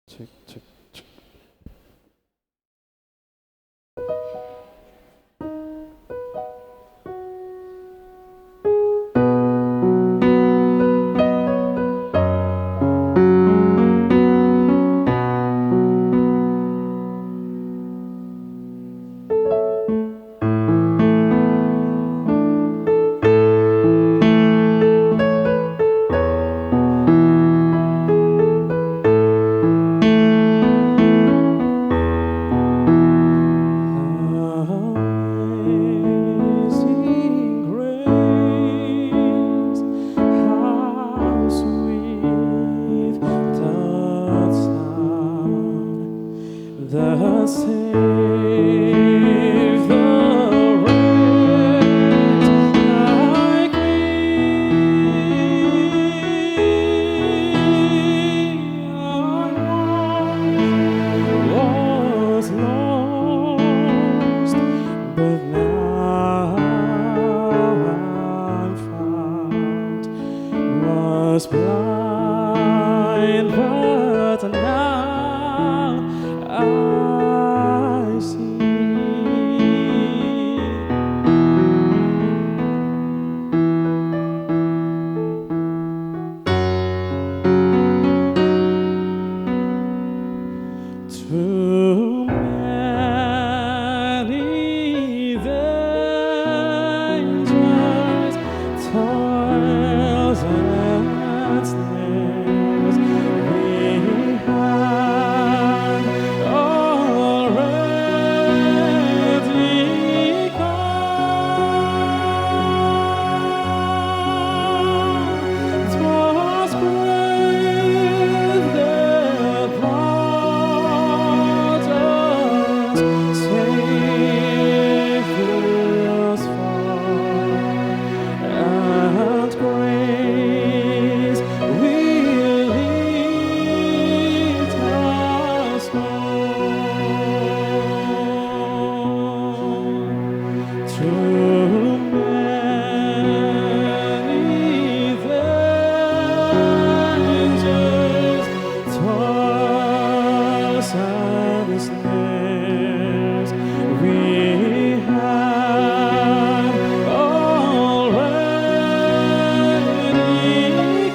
Cek, cek, cek. Amazing grace, how sweet the sound that saved a wretch like me. I was lost, but now I'm found. Was blind, but now I see. Too many dangers, toils and snares we had already come. 'Twas grace that brought us safe thus far, and grace will lead us home. Too many dangers, toils and snares we had already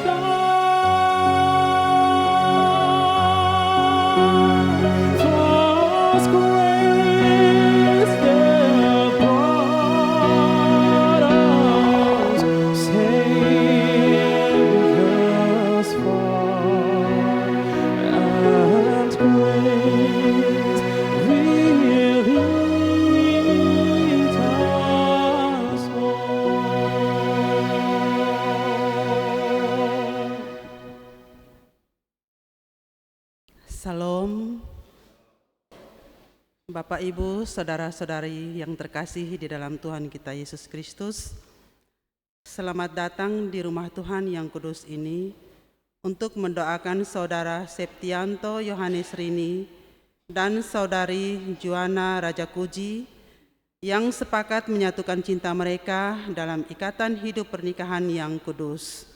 come. 'Twas grace that brought us safe thus far, and grace will lead us home. Salam, Bapak, Ibu, saudara-saudari yang terkasih di dalam Tuhan kita Yesus Kristus. Selamat datang di rumah Tuhan yang kudus ini untuk mendoakan Saudara Septianto Yohanes Rini dan Saudari Juana Rajakuji yang sepakat menyatukan cinta mereka dalam ikatan hidup pernikahan yang kudus.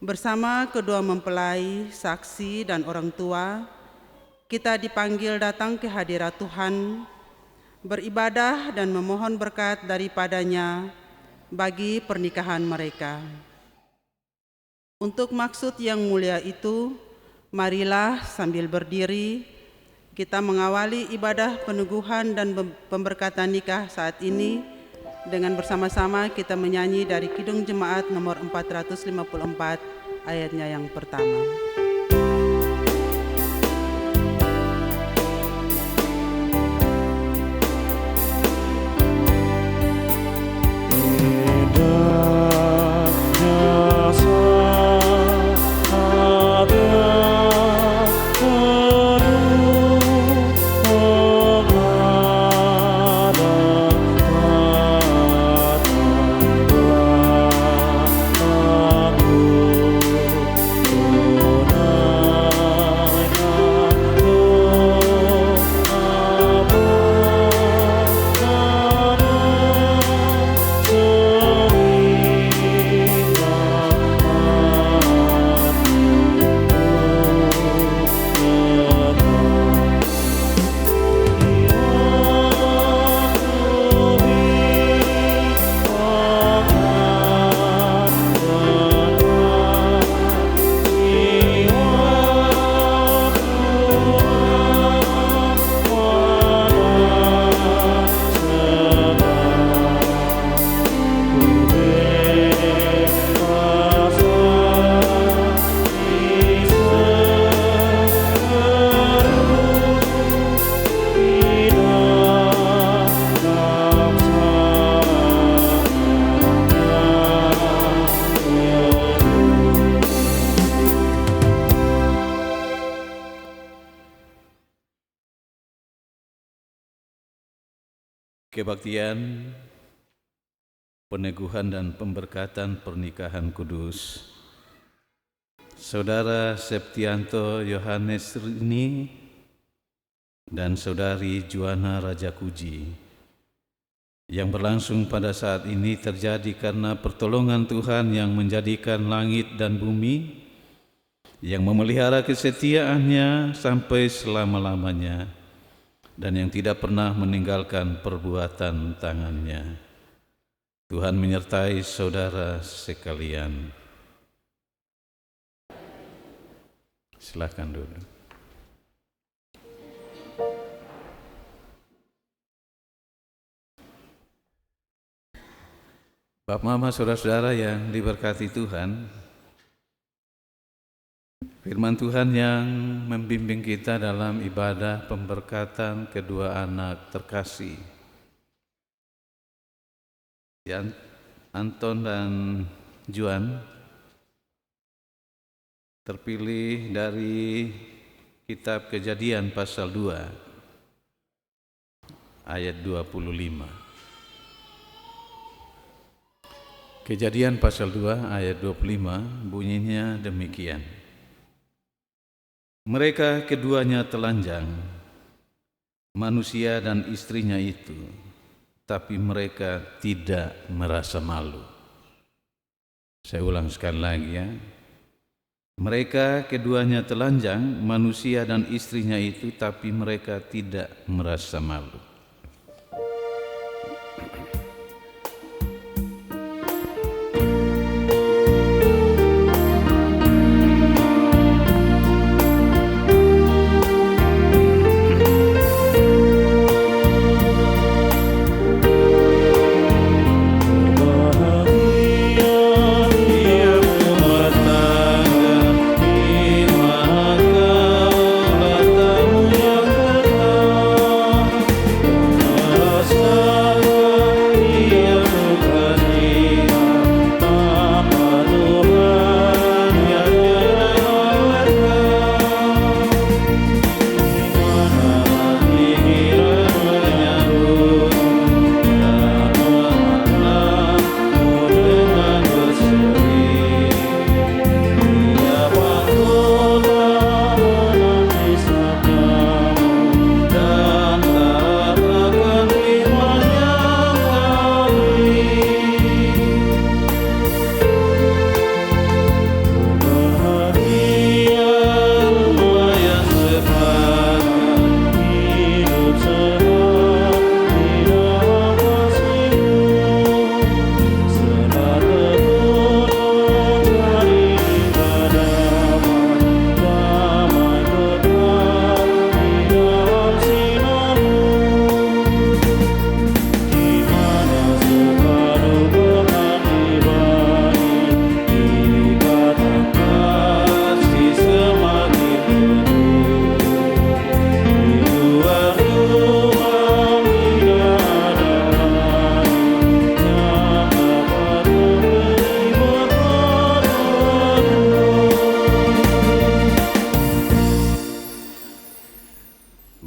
Bersama kedua mempelai, saksi, dan orang tua, kita dipanggil datang ke hadirat Tuhan, beribadah dan memohon berkat daripadanya bagi pernikahan mereka. Untuk maksud yang mulia itu, marilah sambil berdiri, kita mengawali ibadah peneguhan dan pemberkatan nikah saat ini dengan bersama-sama kita menyanyi dari Kidung Jemaat nomor 454 ayatnya yang pertama. Aku Kebaktian, peneguhan dan pemberkatan pernikahan kudus Saudara Septianto Yohanes Rini dan Saudari Juana Rajakuji yang berlangsung pada saat ini terjadi karena pertolongan Tuhan yang menjadikan langit dan bumi, yang memelihara kesetiaannya sampai selama-lamanya, dan yang tidak pernah meninggalkan perbuatan tangannya. Tuhan menyertai saudara sekalian. Silakan duduk. Bapak, Mama, saudara-saudara yang diberkati Tuhan, firman Tuhan yang membimbing kita dalam ibadah pemberkatan kedua anak terkasih, Anton dan Juan, terpilih dari kitab Kejadian pasal 2 ayat 25. Kejadian pasal 2 ayat 25 bunyinya demikian. Mereka keduanya telanjang, manusia dan istrinya itu, tapi mereka tidak merasa malu. Saya ulang sekali lagi ya. Mereka keduanya telanjang, manusia dan istrinya itu, tapi mereka tidak merasa malu.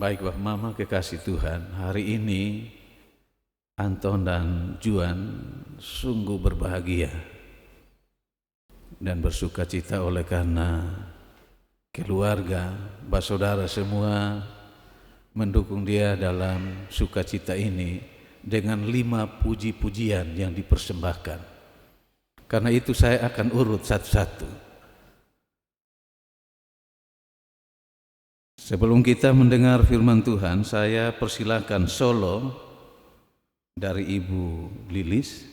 Baik Bapak Mama kekasih Tuhan, hari ini Anton dan Juan sungguh berbahagia dan bersuka cita oleh karena keluarga, saudara semua mendukung dia dalam sukacita ini dengan 5 puji-pujian yang dipersembahkan. Karena itu saya akan urut satu-satu. Sebelum kita mendengar firman Tuhan, saya persilakan solo dari Ibu Lilis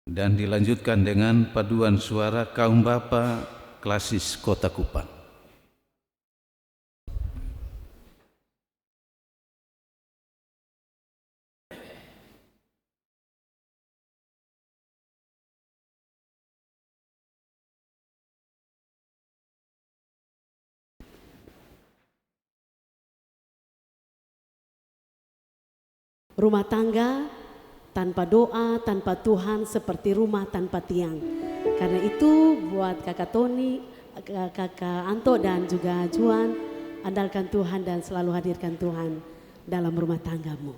dan dilanjutkan dengan paduan suara kaum bapa klasis Kota Kupang. Rumah tangga tanpa doa, tanpa Tuhan seperti rumah tanpa tiang. Karena itu buat kakak Tony, kakak Anto dan juga Juan, andalkan Tuhan dan selalu hadirkan Tuhan dalam rumah tanggamu.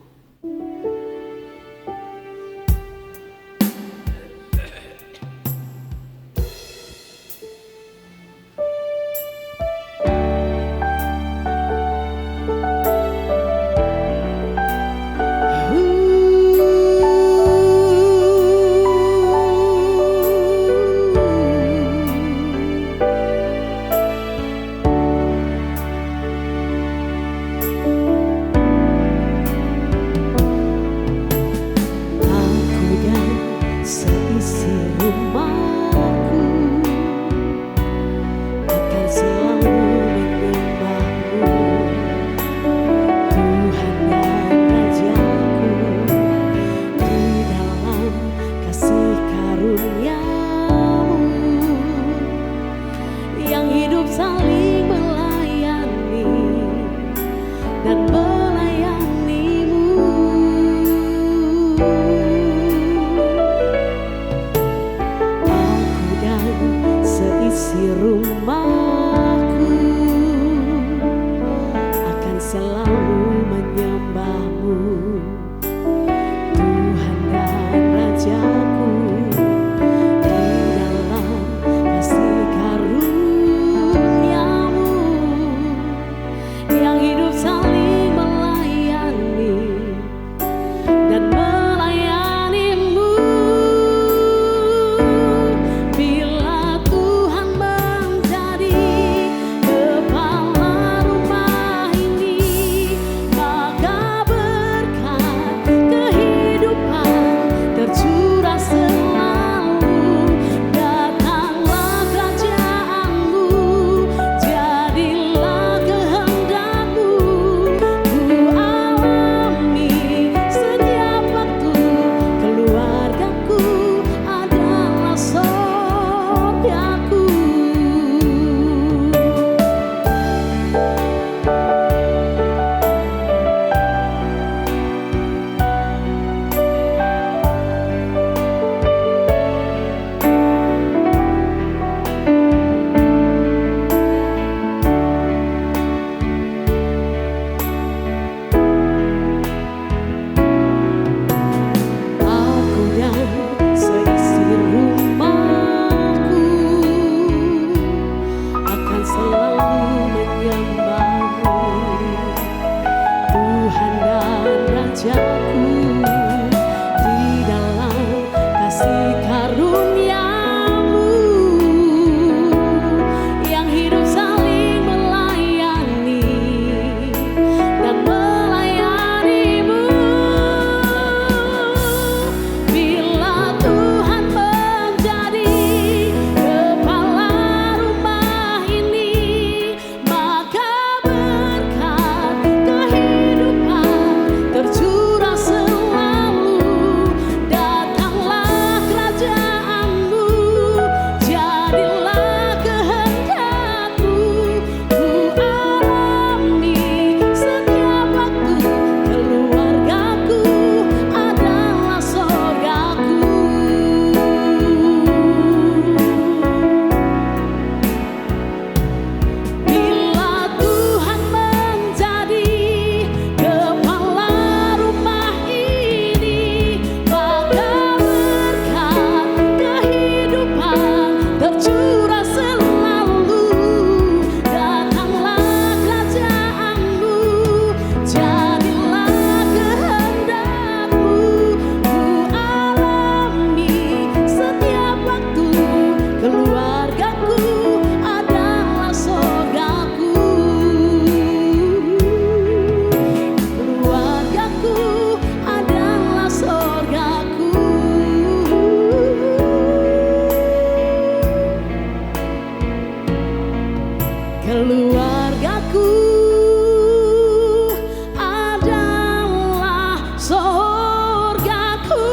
menyembahmu, Tuhan dan Rajaku, di dalam kasih karuniamu yang hidup saling melayani dan melayanimu. Bila Tuhan menjadi kepala rumah ini, maka berkat kehidupan tercurah selalu. Datanglah kerajaanmu, jadilah kehendakmu, ku alami setiap waktu. Keluargaku adalah sorgaku. Bila Tuhan menjadi kepala rumah ini, maka berkat kehidupan tercurah selalu. Datanglah kerajaanmu, jadilah kehendakmu, ku alami setiap waktu. Keluargaku adalah sorgaku. Keluargaku adalah sorgaku. Keluargaku adalah sorgaku.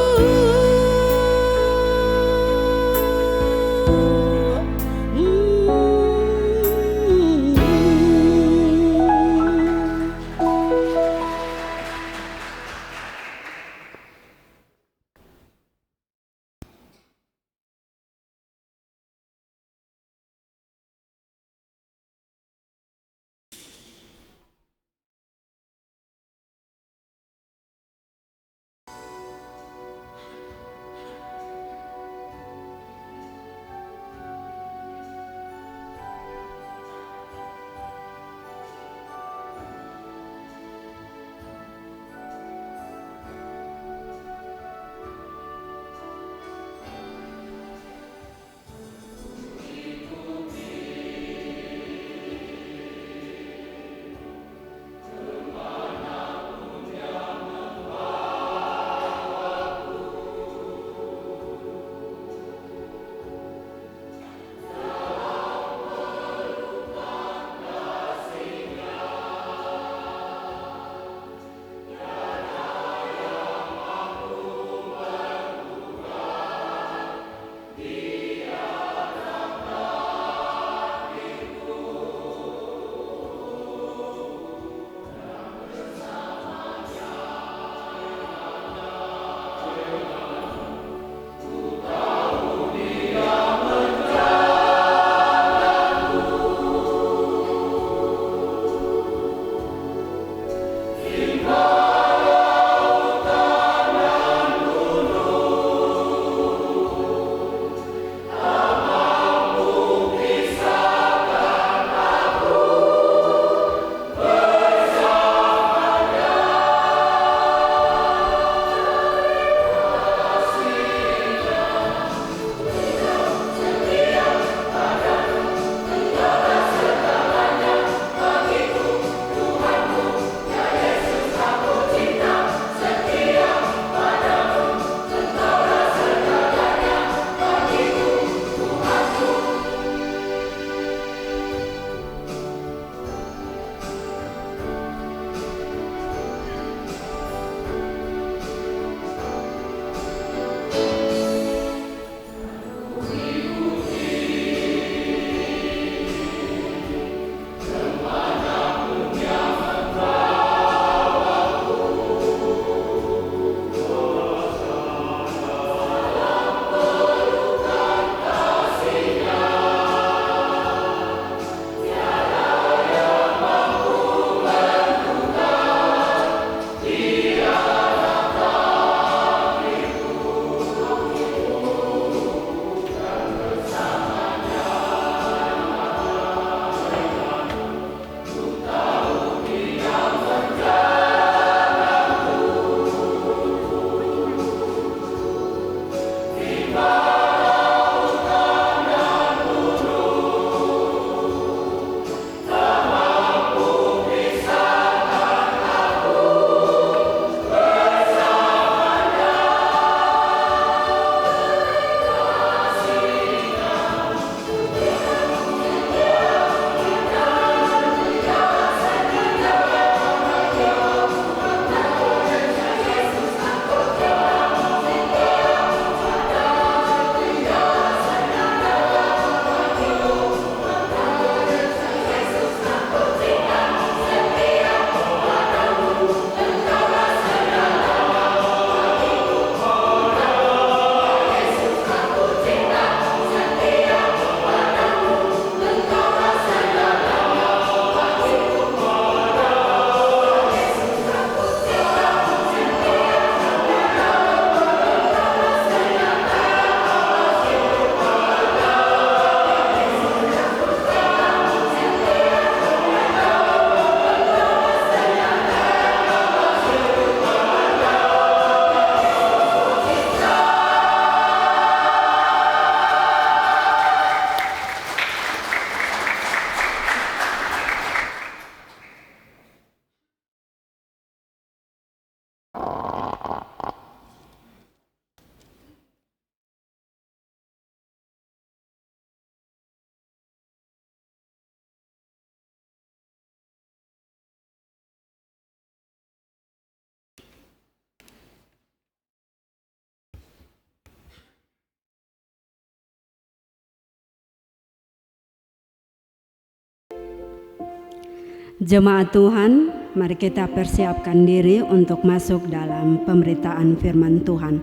Jemaat Tuhan, mari kita persiapkan diri untuk masuk dalam pemberitaan firman Tuhan.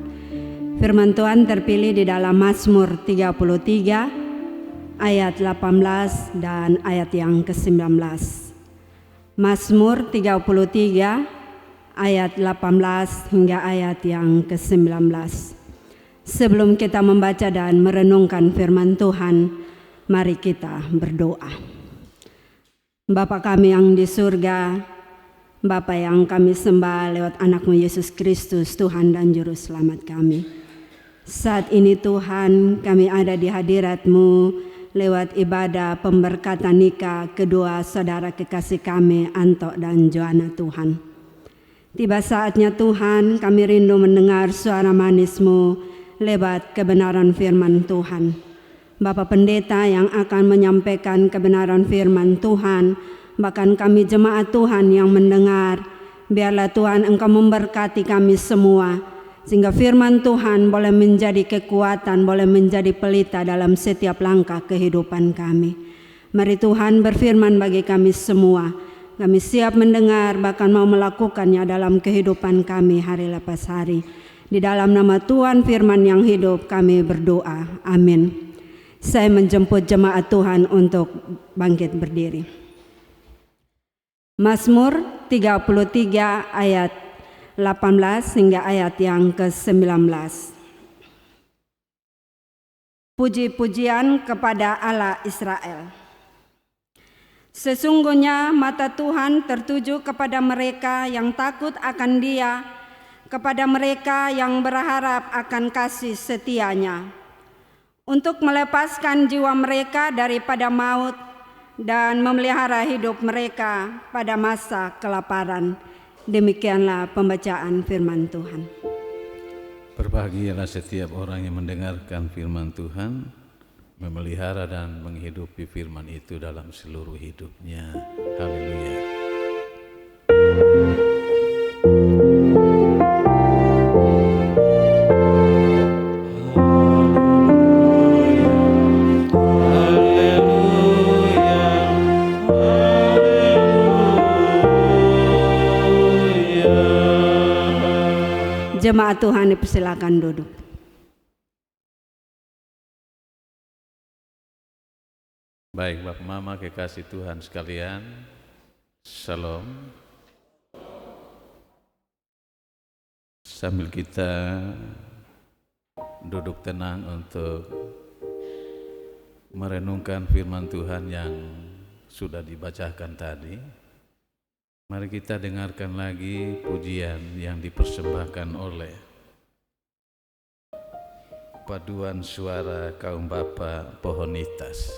Firman Tuhan terpilih di dalam Mazmur 33 ayat 18 dan ayat yang ke-19. Mazmur 33 ayat 18 hingga ayat yang ke-19. Sebelum kita membaca dan merenungkan firman Tuhan, mari kita berdoa. Bapa kami yang di surga, Bapa yang kami sembah lewat anak-Mu Yesus Kristus, Tuhan dan Juru Selamat kami. Saat ini Tuhan, kami ada di hadirat-Mu lewat ibadah pemberkatan nikah kedua saudara kekasih kami, Anto dan Joanna Tuhan. Tiba saatnya Tuhan, kami rindu mendengar suara manis-Mu lewat kebenaran firman Tuhan. Bapak Pendeta yang akan menyampaikan kebenaran firman Tuhan, bahkan kami jemaat Tuhan yang mendengar, biarlah Tuhan Engkau memberkati kami semua, sehingga firman Tuhan boleh menjadi kekuatan, boleh menjadi pelita dalam setiap langkah kehidupan kami. Mari Tuhan berfirman bagi kami semua, kami siap mendengar, bahkan mau melakukannya dalam kehidupan kami hari lepas hari. Di dalam nama Tuhan firman yang hidup kami berdoa, amin. Saya menjemput jemaat Tuhan untuk bangkit berdiri. Mazmur 33 ayat 18 hingga ayat yang ke-19. Puji-pujian kepada Allah Israel. Sesungguhnya mata Tuhan tertuju kepada mereka yang takut akan Dia, kepada mereka yang berharap akan kasih setia-Nya, untuk melepaskan jiwa mereka daripada maut dan memelihara hidup mereka pada masa kelaparan. Demikianlah pembacaan firman Tuhan. Berbahagialah setiap orang yang mendengarkan firman Tuhan, memelihara dan menghidupi firman itu dalam seluruh hidupnya. Haleluya. Jemaat Tuhan dipersilakan duduk. Baik Bapak Mama kekasih Tuhan sekalian, Shalom. Sambil kita duduk tenang untuk merenungkan firman Tuhan yang sudah dibacakan tadi, mari kita dengarkan lagi pujian yang dipersembahkan oleh paduan suara kaum Bapa Pohonitas.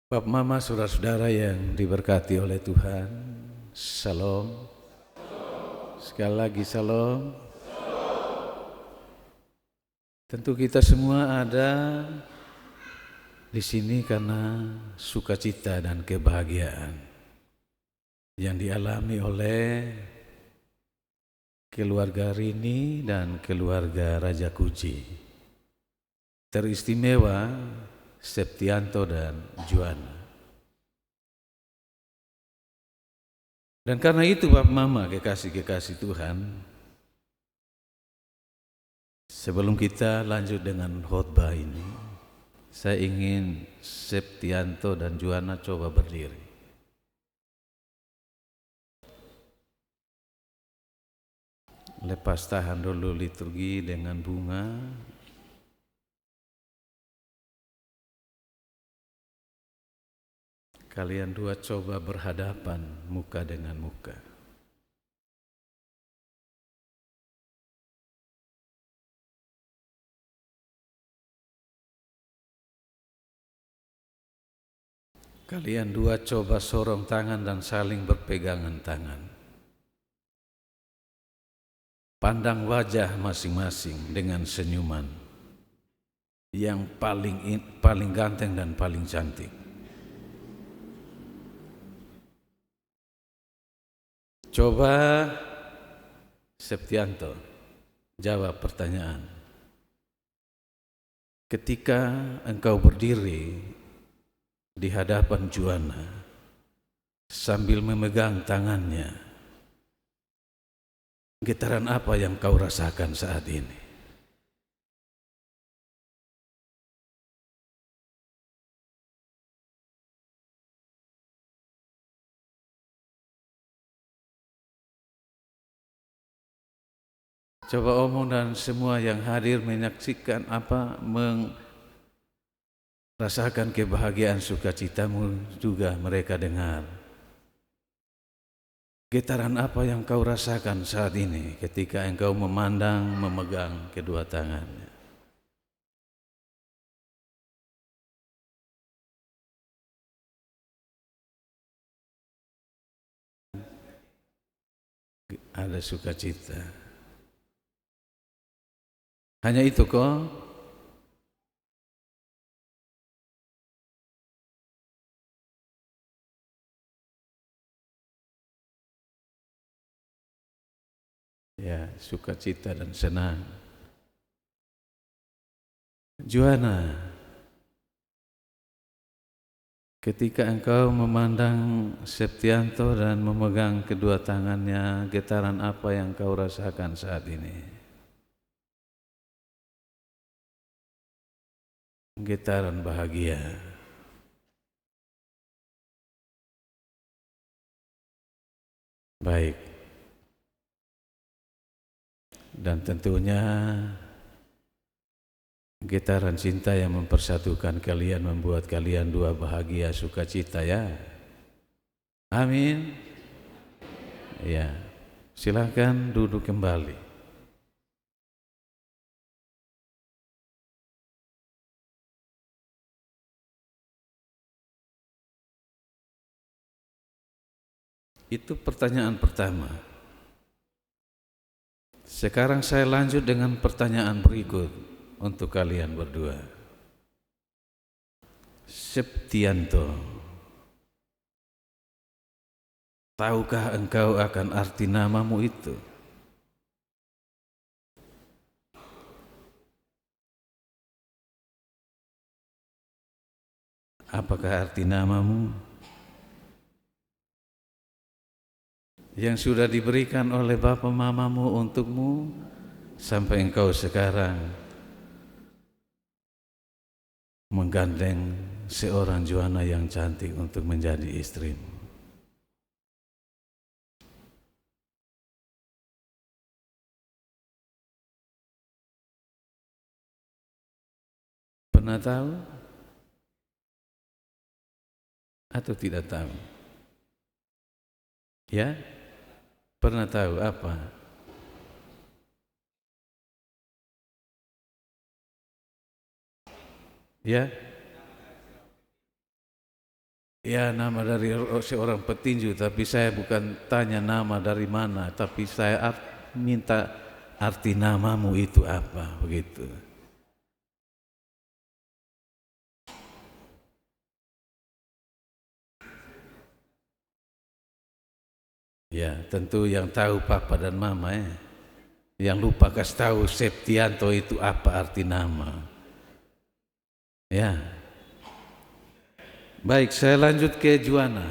Bapak Mama, saudara-saudara yang diberkati oleh Tuhan, Shalom. Sekali lagi Shalom. Tentu kita semua ada di sini karena sukacita dan kebahagiaan yang dialami oleh keluarga Rini dan keluarga Raja Kuci. Teristimewa Septianto dan Juana. Dan karena itu Bapak Mama, kekasih-kekasih Tuhan, sebelum kita lanjut dengan khotbah ini, saya ingin Septianto dan Juana coba berdiri. Lepas tahan dulu liturgi dengan bunga. Kalian dua coba berhadapan muka dengan muka. Kalian dua coba sorong tangan dan saling berpegangan tangan. Pandang wajah masing-masing dengan senyuman yang paling ganteng dan paling cantik. Coba Septianto jawab pertanyaan. Ketika engkau berdiri di hadapan Juana sambil memegang tangannya, getaran apa yang kau rasakan saat ini? Coba omong dan semua yang hadir menyaksikan merasakan kebahagiaan sukacitamu juga mereka dengar. Getaran apa yang kau rasakan saat ini ketika engkau memegang kedua tangannya? Ada sukacita. Hanya itu kok? Ya, sukacita dan senang. Juana, ketika engkau memandang Septianto dan memegang kedua tangannya, getaran apa yang kau rasakan saat ini? Getaran bahagia. Baik. Dan tentunya getaran cinta yang mempersatukan kalian, membuat kalian dua bahagia sukacita ya. Amin. Ya. Silakan duduk kembali. Itu pertanyaan pertama. Sekarang saya lanjut dengan pertanyaan berikut untuk kalian berdua. Septianto, tahukah engkau akan arti namamu itu? Apakah arti namamu yang sudah diberikan oleh bapa mamamu untukmu sampai engkau sekarang menggandeng seorang Juana yang cantik untuk menjadi istrimu? Pernah tahu atau tidak tahu? Ya? Pernah tahu apa? Ya? Ya, nama dari seorang petinju, tapi saya bukan tanya nama dari mana, tapi saya minta arti namamu itu apa, begitu. Ya, tentu yang tahu papa dan mama ya. Yang lupa kasih tahu Septianto itu apa arti nama. Ya. Baik, saya lanjut ke Juana.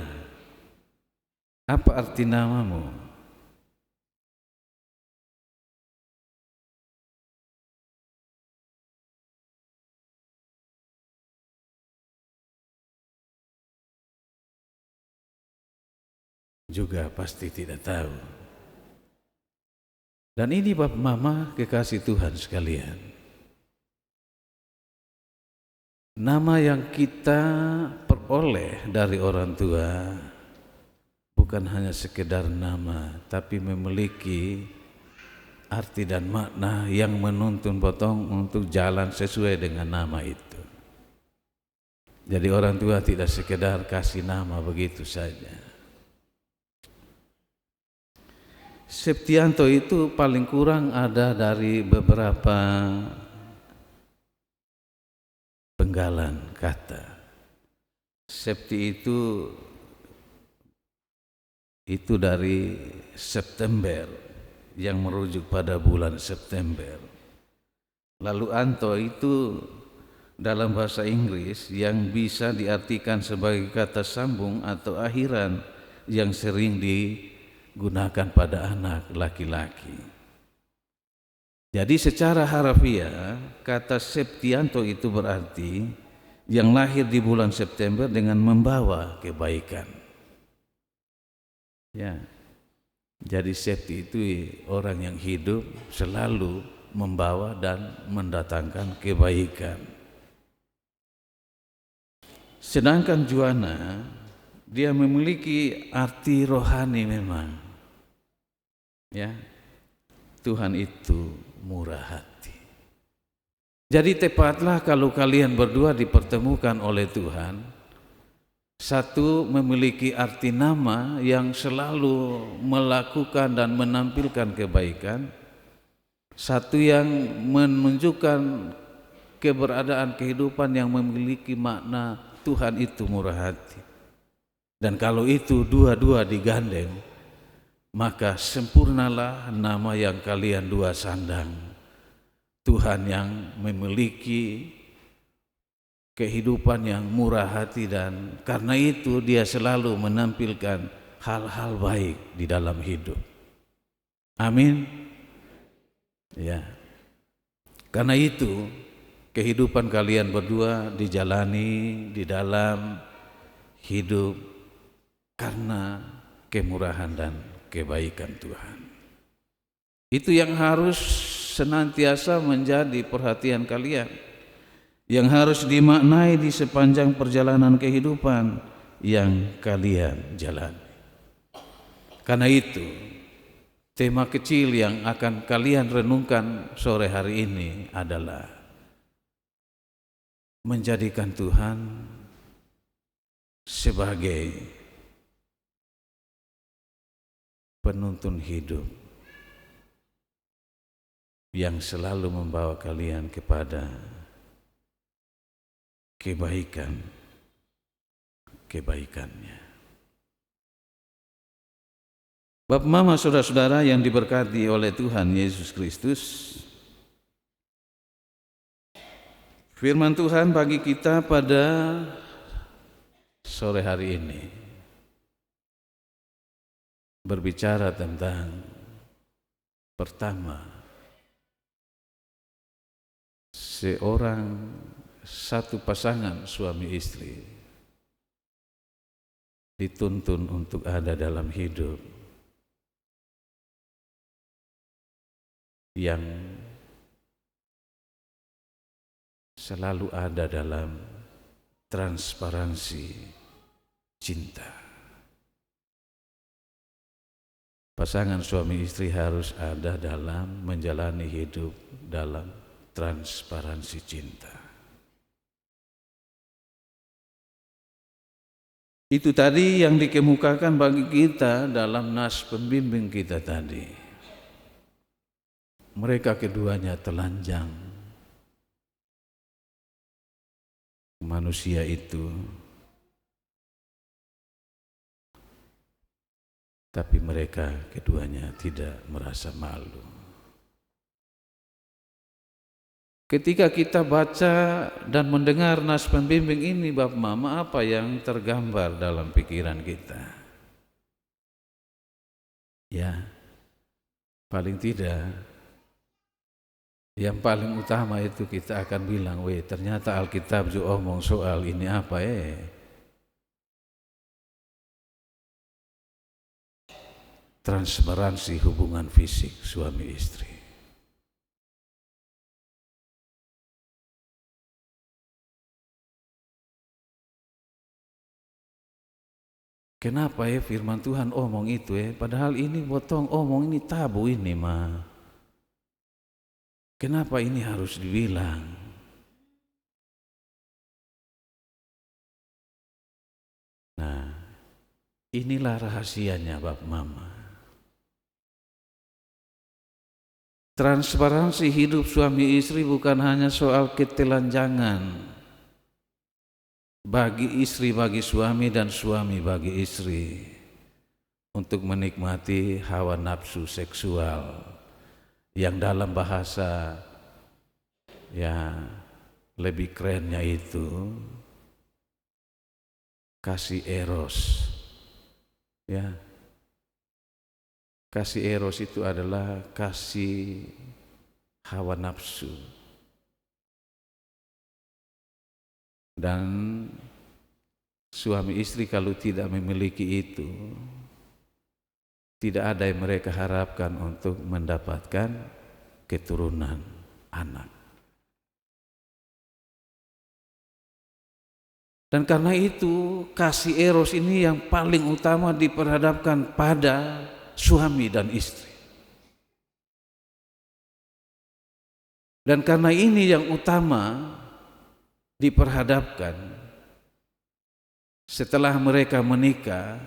Apa arti namamu? Juga pasti tidak tahu. Dan ini Bapak Mama kekasih Tuhan sekalian. Nama yang kita peroleh dari orang tua bukan hanya sekedar nama, tapi memiliki arti dan makna yang menuntun potong untuk jalan sesuai dengan nama itu. Jadi orang tua tidak sekedar kasih nama begitu saja. Septianto itu paling kurang ada dari beberapa penggalan kata. Septi itu dari September, yang merujuk pada bulan September. Lalu anto itu dalam bahasa Inggris yang bisa diartikan sebagai kata sambung atau akhiran yang sering digunakan pada anak laki-laki. Jadi secara harfiah kata Septianto itu berarti yang lahir di bulan September dengan membawa kebaikan. Ya. Jadi Septi itu orang yang hidup selalu membawa dan mendatangkan kebaikan. Sedangkan Juana dia memiliki arti rohani memang. Ya. Tuhan itu murah hati. Jadi tepatlah kalau kalian berdua dipertemukan oleh Tuhan, satu memiliki arti nama yang selalu melakukan dan menampilkan kebaikan, satu yang menunjukkan keberadaan kehidupan yang memiliki makna Tuhan itu murah hati. Dan kalau itu dua-dua digandeng, maka sempurnalah nama yang kalian dua sandang. Tuhan yang memiliki kehidupan yang murah hati, dan karena itu dia selalu menampilkan hal-hal baik di dalam hidup. Amin. Ya. Karena itu kehidupan kalian berdua dijalani di dalam hidup karena kemurahan dan kebaikan Tuhan. Itu yang harus senantiasa menjadi perhatian kalian, yang harus dimaknai di sepanjang perjalanan kehidupan yang kalian jalani. Karena itu, tema kecil yang akan kalian renungkan sore hari ini adalah menjadikan Tuhan sebagai penuntun hidup yang selalu membawa kalian kepada kebaikannya. Bapak, Mama, saudara-saudara yang diberkati oleh Tuhan Yesus Kristus, firman Tuhan bagi kita pada sore hari ini berbicara tentang pertama, satu pasangan suami istri dituntun untuk ada dalam hidup yang selalu ada dalam transparansi cinta. Pasangan suami istri harus ada dalam menjalani hidup dalam transparansi cinta. Itu tadi yang dikemukakan bagi kita dalam nas pembimbing kita tadi. Mereka keduanya telanjang. Manusia itu, tapi mereka keduanya tidak merasa malu. Ketika kita baca dan mendengar nas pembimbing ini, Bapak Mama, apa yang tergambar dalam pikiran kita? Ya, paling tidak, yang paling utama itu kita akan bilang, weh ternyata Alkitab juga omong soal ini apa transparansi hubungan fisik suami istri. Kenapa firman Tuhan omong itu padahal ini botong omong ini tabu ini mah. Kenapa ini harus dibilang? Nah, inilah rahasianya Bapak Mama. Transparansi hidup suami istri bukan hanya soal ketelanjangan bagi istri bagi suami dan suami bagi istri untuk menikmati hawa nafsu seksual yang dalam bahasa ya lebih kerennya itu kasih eros. Ya, kasih eros itu adalah kasih hawa nafsu. Dan suami istri kalau tidak memiliki itu, tidak ada yang mereka harapkan untuk mendapatkan keturunan anak. Dan karena itu kasih eros ini yang paling utama diperhadapkan pada suami dan istri. Dan karena ini yang utama diperhadapkan setelah mereka menikah,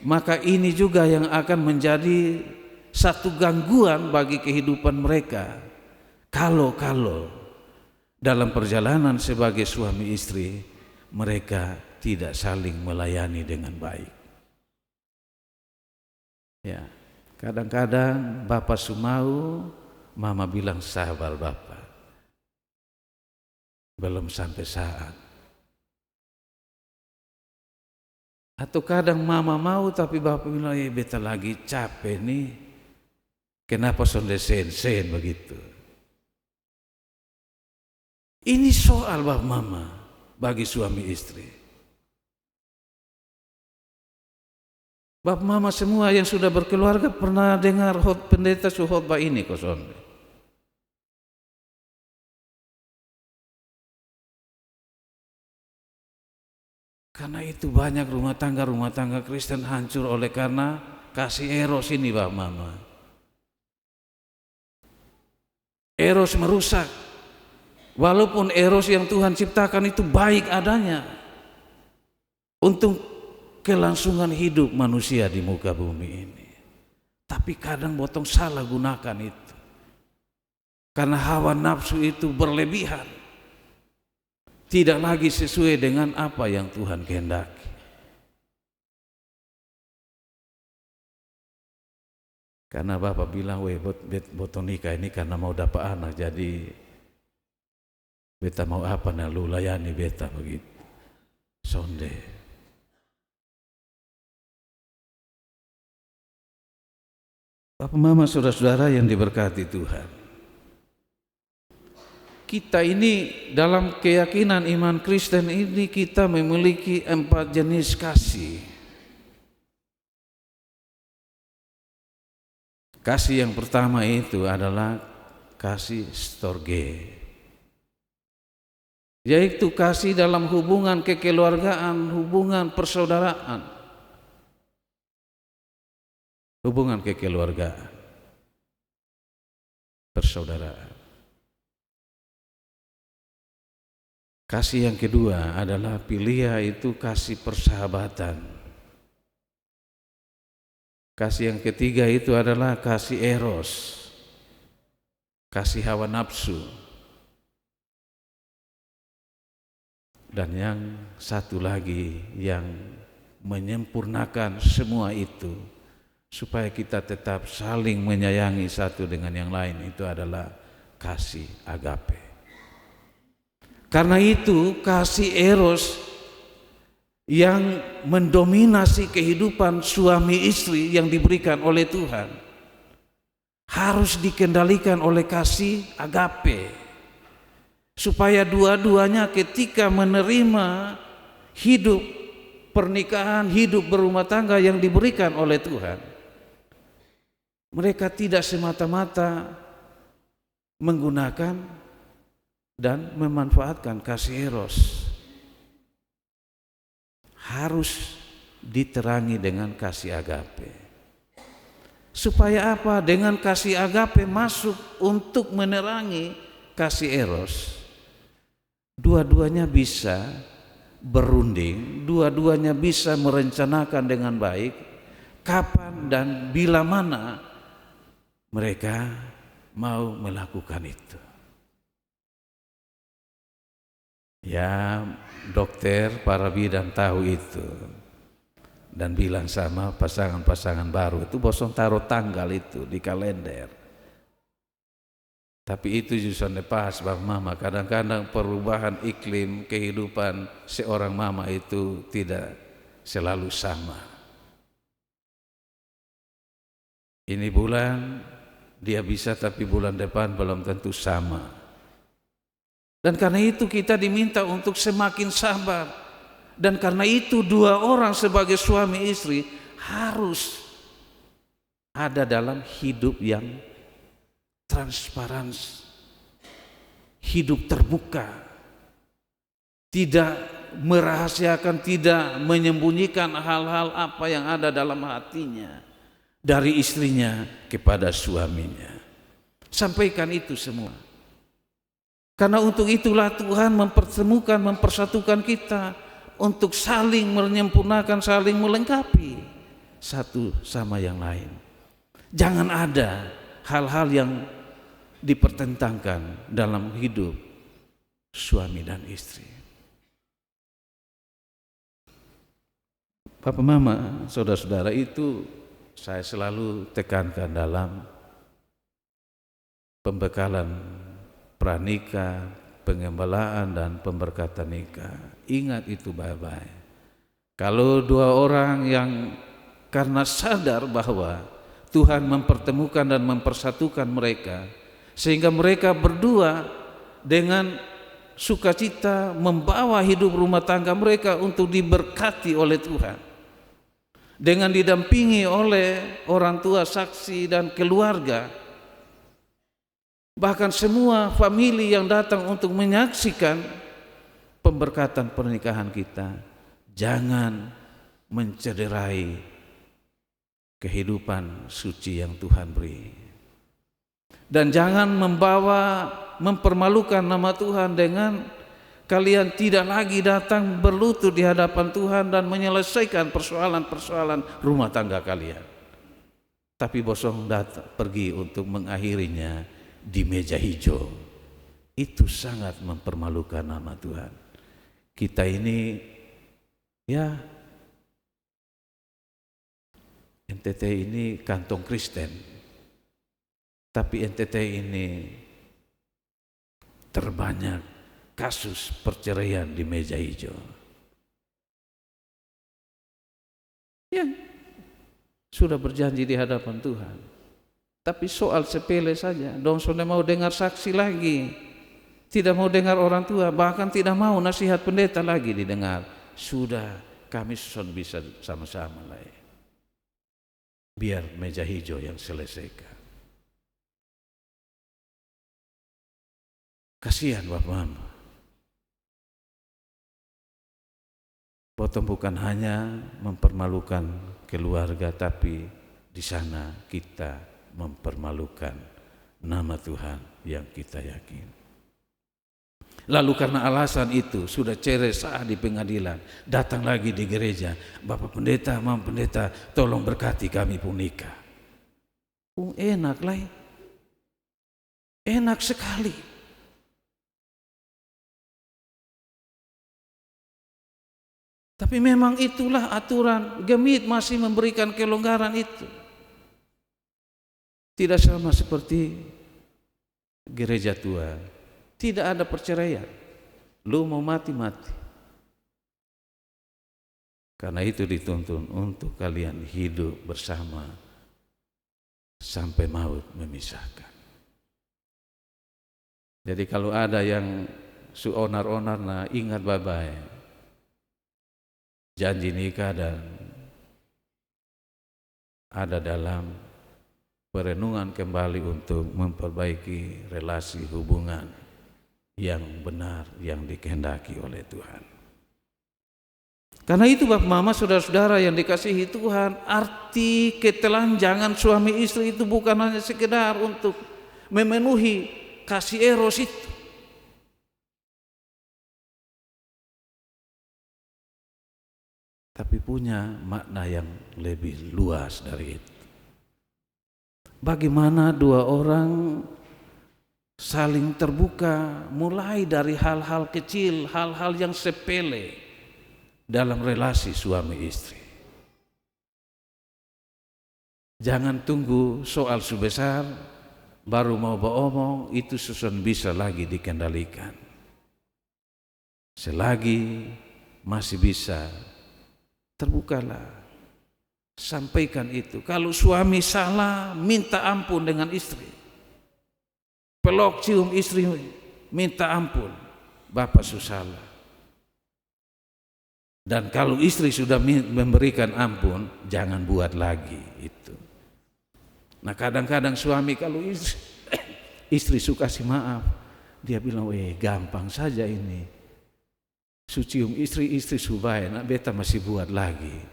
maka ini juga yang akan menjadi satu gangguan bagi kehidupan mereka kalau dalam perjalanan sebagai suami istri mereka tidak saling melayani dengan baik. Ya, kadang-kadang Bapak Sumau, Mama bilang sabar Bapak, belum sampai saat. Atau kadang Mama mau tapi Bapak bilang beta lagi capek nih, kenapa sonde sen begitu. Ini soal Bapak Mama bagi suami istri. Bapak Mama semua yang sudah berkeluarga pernah dengar pendeta khotbah ini kosonde. Karena itu banyak rumah tangga Kristen hancur oleh karena kasih eros ini Bapak Mama. Eros merusak. Walaupun eros yang Tuhan ciptakan itu baik adanya untuk kelangsungan hidup manusia di muka bumi ini. Tapi kadang botong salah gunakan itu. Karena hawa nafsu itu berlebihan. Tidak lagi sesuai dengan apa yang Tuhan kehendaki. Karena Bapak bilang, botong nikah ini karena mau dapat anak, jadi beta mau apa nah lu layani beta begitu. Sonde. Bapak Mama saudara-saudara yang diberkati Tuhan. Kita ini dalam keyakinan iman Kristen ini kita memiliki 4 jenis kasih. Kasih yang pertama itu adalah kasih storge, yaitu kasih dalam hubungan kekeluargaan, hubungan persaudaraan, hubungan kekeluargaan, persaudaraan. Kasih yang kedua adalah philia, itu kasih persahabatan. Kasih yang ketiga itu adalah kasih eros, kasih hawa nafsu. Dan yang satu lagi yang menyempurnakan semua itu, supaya kita tetap saling menyayangi satu dengan yang lain, itu adalah kasih agape. Karena itu kasih eros yang mendominasi kehidupan suami istri yang diberikan oleh Tuhan harus dikendalikan oleh kasih agape, supaya dua-duanya ketika menerima hidup pernikahan, hidup berumah tangga yang diberikan oleh Tuhan, mereka tidak semata-mata menggunakan dan memanfaatkan kasih eros. Harus diterangi dengan kasih agape. Supaya apa? Dengan kasih agape masuk untuk menerangi kasih eros, dua-duanya bisa berunding, dua-duanya bisa merencanakan dengan baik kapan dan bila mana mereka mau melakukan itu. Ya, dokter, para bidan tahu itu dan bilang sama pasangan-pasangan baru itu, bosong taruh tanggal itu di kalender. Tapi itu justru pas, Bapak Mama. Kadang-kadang perubahan iklim kehidupan seorang mama itu tidak selalu sama. Ini bulan dia bisa, tapi bulan depan belum tentu sama. Dan karena itu kita diminta untuk semakin sabar. Dan karena itu dua orang sebagai suami istri harus ada dalam hidup yang transparan, hidup terbuka, tidak merahasiakan, tidak menyembunyikan hal-hal apa yang ada dalam hatinya dari istrinya kepada suaminya. Sampaikan itu semua. Karena untuk itulah Tuhan mempertemukan, mempersatukan kita untuk saling menyempurnakan, saling melengkapi satu sama yang lain. Jangan ada hal-hal yang dipertentangkan dalam hidup suami dan istri. Bapak Mama, saudara-saudara, itu saya selalu tekankan dalam pembekalan pranikah, pengembalaan dan pemberkatan nikah. Ingat itu baik-baik. Kalau dua orang yang karena sadar bahwa Tuhan mempertemukan dan mempersatukan mereka, sehingga mereka berdua dengan sukacita membawa hidup rumah tangga mereka untuk diberkati oleh Tuhan, dengan didampingi oleh orang tua, saksi dan keluarga, bahkan semua famili yang datang untuk menyaksikan pemberkatan pernikahan kita. Jangan mencederai kehidupan suci yang Tuhan beri, dan jangan mempermalukan nama Tuhan dengan kalian tidak lagi datang berlutut di hadapan Tuhan dan menyelesaikan persoalan-persoalan rumah tangga kalian, tapi bosong datang pergi untuk mengakhirinya di meja hijau. Itu sangat mempermalukan nama Tuhan. Kita ini ya, NTT ini kantong Kristen, tapi NTT ini terbanyak kasus perceraian di meja hijau. Ya, sudah berjanji di hadapan Tuhan, tapi soal sepele saja. Dong sudah mau dengar saksi lagi, tidak mau dengar orang tua, bahkan tidak mau nasihat pendeta lagi didengar. Sudah, kami sudah bisa sama-sama lah ya. Biar meja hijau yang selesaikan. Kasihan Bapak Mama. Potong bukan hanya mempermalukan keluarga, tapi di sana kita mempermalukan nama Tuhan yang kita yakini. Lalu karena alasan itu sudah cerai sah di pengadilan, datang lagi di gereja, Bapak Pendeta, Mam Pendeta, tolong berkati kami pun nikah. Enak lah, enak sekali. Tapi memang itulah aturan. Gemit masih memberikan kelonggaran itu. Tidak sama seperti gereja tua. Tidak ada perceraian. Lu mau mati-mati. Karena itu dituntun untuk kalian hidup bersama sampai maut memisahkan. Jadi kalau ada yang onar-onar, nah ingat baik-baik. Janji nikah dan ada dalam perenungan kembali untuk memperbaiki relasi hubungan yang benar yang dikehendaki oleh Tuhan. Karena itu Bapak Mama, saudara-saudara yang dikasihi Tuhan, arti ketelanjangan suami istri itu bukan hanya sekedar untuk memenuhi kasih eros itu. Tapi punya makna yang lebih luas dari itu. Bagaimana dua orang saling terbuka mulai dari hal-hal kecil, hal-hal yang sepele dalam relasi suami istri. Jangan tunggu soal sebesar baru mau beromong, itu susun bisa lagi dikendalikan. Selagi masih bisa, terbukalah. Sampaikan itu. Kalau suami salah, minta ampun dengan istri. Peluk cium istri, minta ampun. Bapak salah. Dan kalau istri sudah memberikan ampun, jangan buat lagi itu. Nah kadang-kadang suami kalau istri suka kasih maaf, dia bilang, gampang saja ini. Cium istri subaya, nak beta masih buat lagi.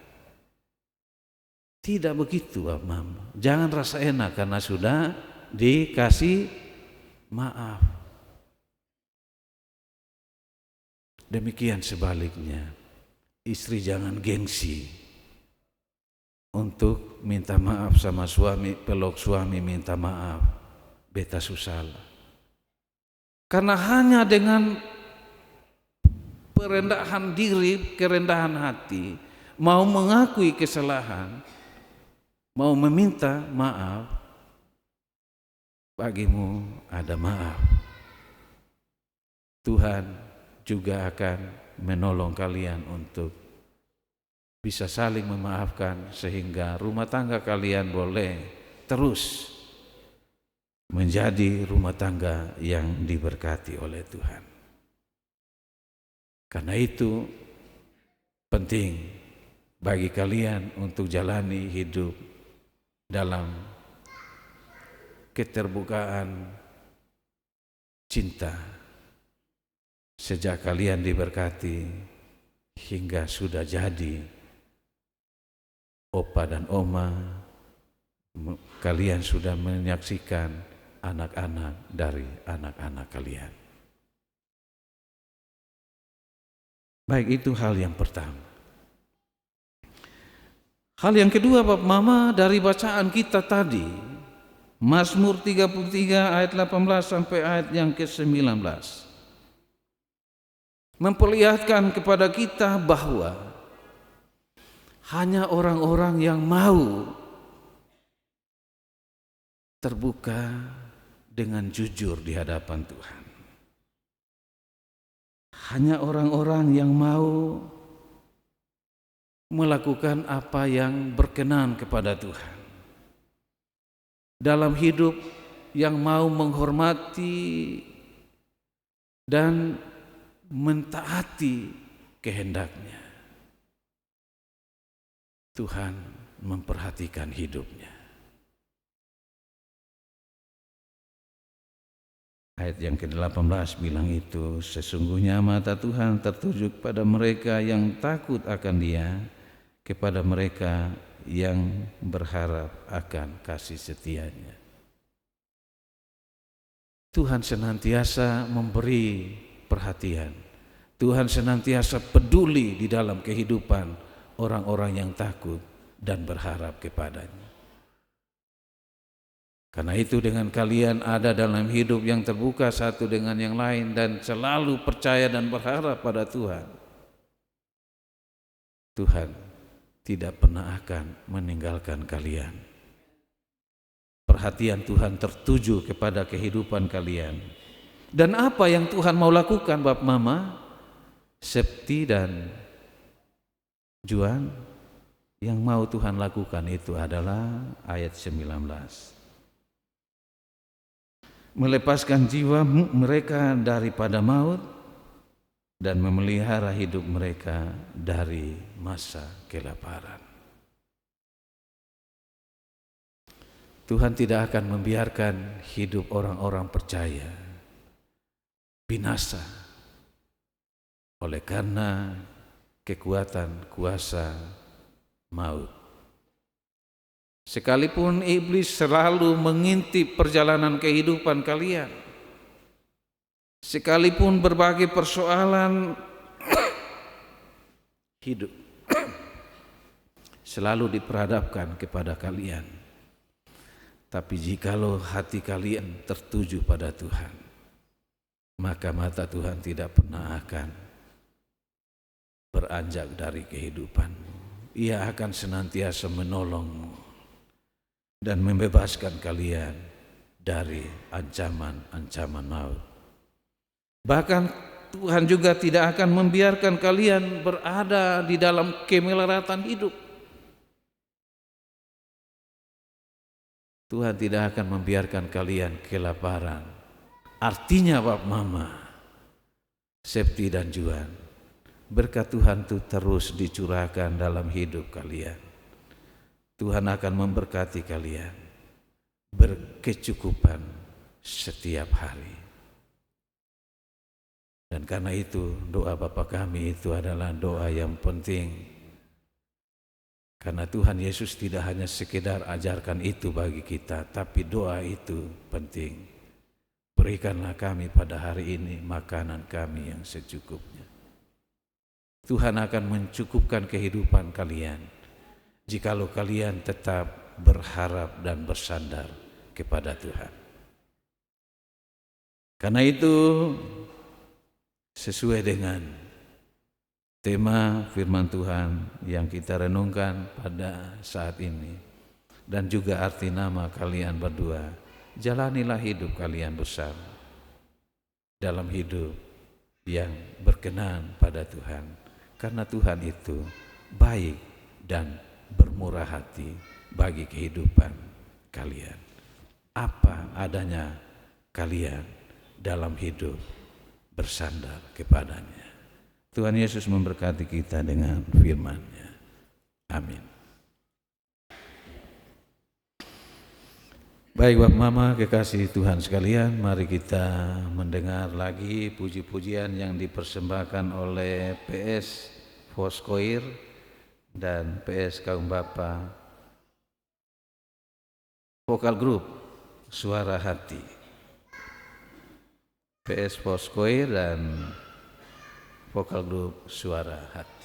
Tidak begitu, Mama. Jangan rasa enak karena sudah dikasih maaf. Demikian sebaliknya, istri jangan gengsi untuk minta maaf sama suami, peluk suami minta maaf, beta salah. Karena hanya dengan perendahan diri, kerendahan hati, mau mengakui kesalahan, mau meminta maaf, bagimu ada maaf. Tuhan juga akan menolong kalian untuk bisa saling memaafkan sehingga rumah tangga kalian boleh terus menjadi rumah tangga yang diberkati oleh Tuhan. Karena itu penting bagi kalian untuk jalani hidup dalam keterbukaan cinta sejak kalian diberkati hingga sudah jadi opa dan oma, kalian sudah menyaksikan anak-anak dari anak-anak kalian. Baik, itu hal yang pertama. Hal yang kedua, Bapak Mama, dari bacaan kita tadi, Mazmur 33 ayat 18 sampai ayat yang ke-19, memperlihatkan kepada kita bahwa hanya orang-orang yang mau terbuka dengan jujur di hadapan Tuhan. Hanya orang-orang yang mau melakukan apa yang berkenan kepada Tuhan. Dalam hidup yang mau menghormati dan mentaati kehendaknya. Tuhan memperhatikan hidupnya. Ayat yang ke-18 bilang itu, sesungguhnya mata Tuhan tertuju pada mereka yang takut akan Dia, kepada mereka yang berharap akan kasih setia-Nya. Tuhan senantiasa memberi perhatian. Tuhan senantiasa peduli di dalam kehidupan orang-orang yang takut dan berharap kepadanya. Karena itu dengan kalian ada dalam hidup yang terbuka satu dengan yang lain dan selalu percaya dan berharap pada Tuhan, Tuhan tidak pernah akan meninggalkan kalian. Perhatian Tuhan tertuju kepada kehidupan kalian. Dan apa yang Tuhan mau lakukan Bapak Mama, Septi dan Juan, yang mau Tuhan lakukan itu adalah ayat 19. Melepaskan jiwa mereka daripada maut dan memelihara hidup mereka dari masa kelaparan. Tuhan tidak akan membiarkan hidup orang-orang percaya binasa oleh karena kekuatan kuasa maut. Sekalipun iblis selalu mengintip perjalanan kehidupan kalian, sekalipun berbagai persoalan hidup selalu diperhadapkan kepada kalian, tapi jikalau hati kalian tertuju pada Tuhan, maka mata Tuhan tidak pernah akan beranjak dari kehidupanmu. Ia akan senantiasa menolongmu dan membebaskan kalian dari ancaman-ancaman maut. Bahkan Tuhan juga tidak akan membiarkan kalian berada di dalam kemelaratan hidup. Tuhan tidak akan membiarkan kalian kelaparan. Artinya Bapak Mama, Septi dan Juan, berkat Tuhan itu terus dicurahkan dalam hidup kalian. Tuhan akan memberkati kalian berkecukupan setiap hari. Dan karena itu doa Bapa kami itu adalah doa yang penting. Karena Tuhan Yesus tidak hanya sekedar ajarkan itu bagi kita, tapi doa itu penting. Berikanlah kami pada hari ini makanan kami yang secukupnya. Tuhan akan mencukupkan kehidupan kalian jikalau kalian tetap berharap dan bersandar kepada Tuhan. Karena itu sesuai dengan tema firman Tuhan yang kita renungkan pada saat ini dan juga arti nama kalian berdua, jalanilah hidup kalian bersama dalam hidup yang berkenan pada Tuhan, karena Tuhan itu baik dan bermurah hati bagi kehidupan kalian. Apa adanya kalian dalam hidup bersandar kepadanya. Tuhan Yesus memberkati kita dengan firman-Nya. Amin. Baik Bapak Mama, kekasih Tuhan sekalian, mari kita mendengar lagi puji-pujian yang dipersembahkan oleh PS Foursquare dan PS Kaum Bapa Vokal Group Suara Hati. PS Foursquare dan Vokal Group Suara Hati.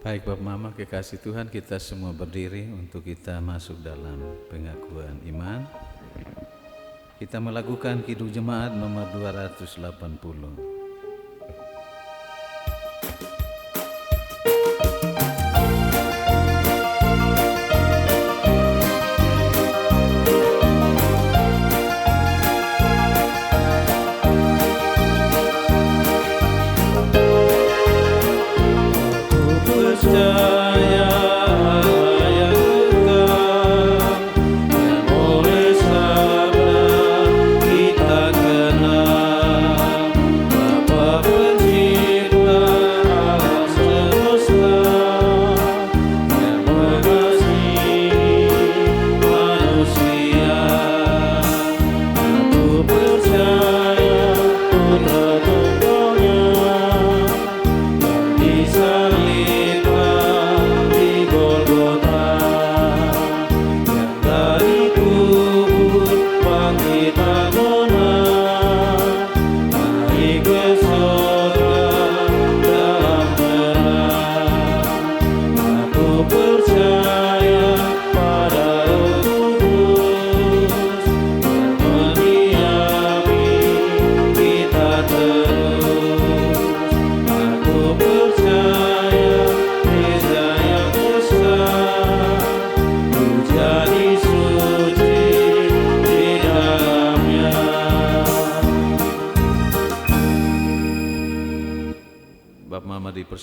Baik Bapak Mama, kekasih Tuhan, kita semua berdiri untuk kita masuk dalam pengakuan iman. Kita melakukan Kidung Jemaat nomor 280.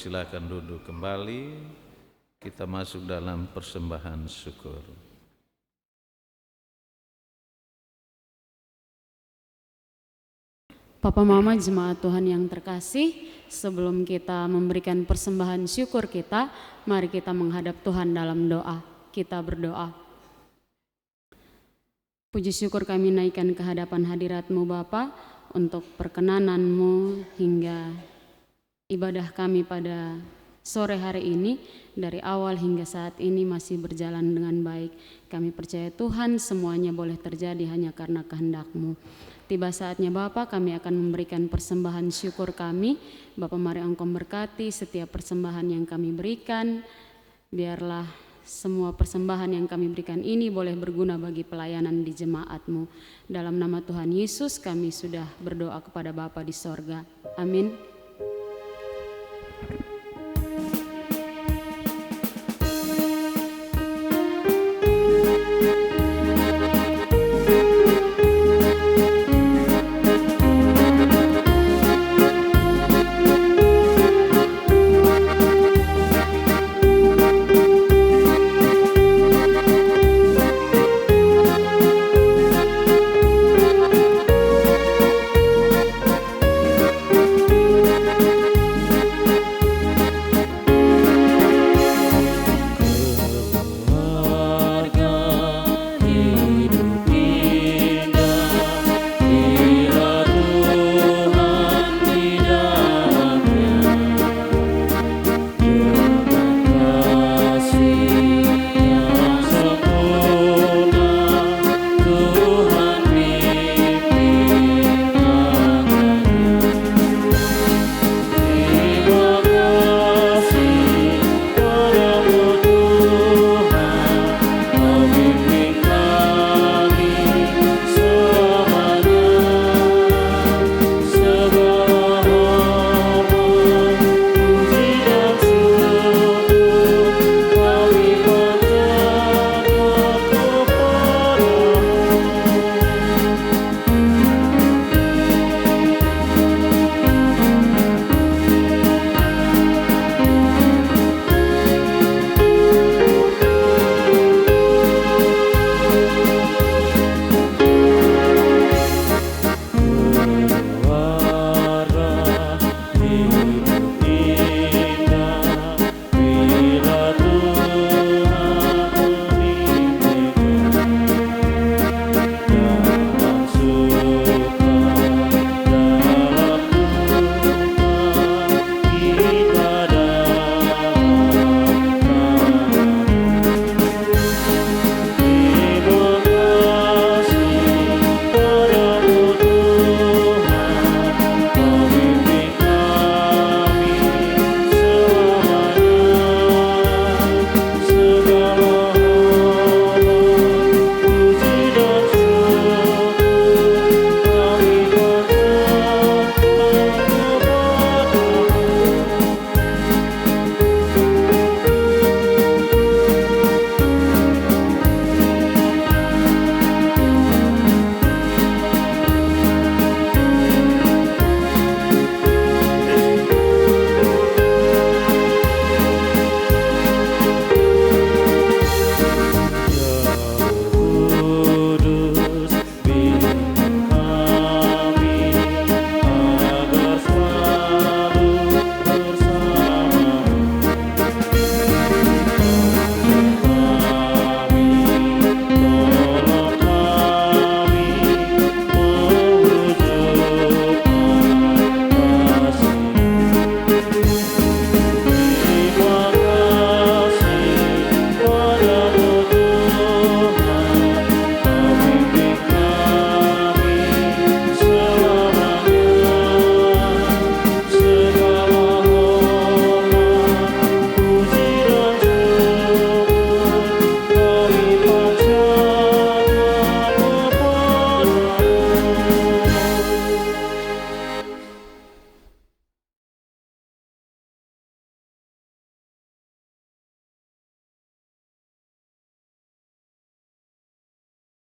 Silakan duduk kembali. Kita masuk dalam persembahan syukur. Papa Mama jemaat Tuhan yang terkasih, sebelum kita memberikan persembahan syukur kita, mari kita menghadap Tuhan dalam doa. Kita berdoa. Puji syukur kami naikkan ke hadapan hadirat-Mu Bapa untuk perkenanan-Mu hingga ibadah kami pada sore hari ini dari awal hingga saat ini masih berjalan dengan baik. Kami percaya Tuhan semuanya boleh terjadi hanya karena kehendak-Mu. Tiba saatnya Bapa, kami akan memberikan persembahan syukur kami. Bapa, mari Engkau berkati setiap persembahan yang kami berikan. Biarlah semua persembahan yang kami berikan ini boleh berguna bagi pelayanan di jemaat-Mu. Dalam nama Tuhan Yesus kami sudah berdoa kepada Bapa di sorga. Amin.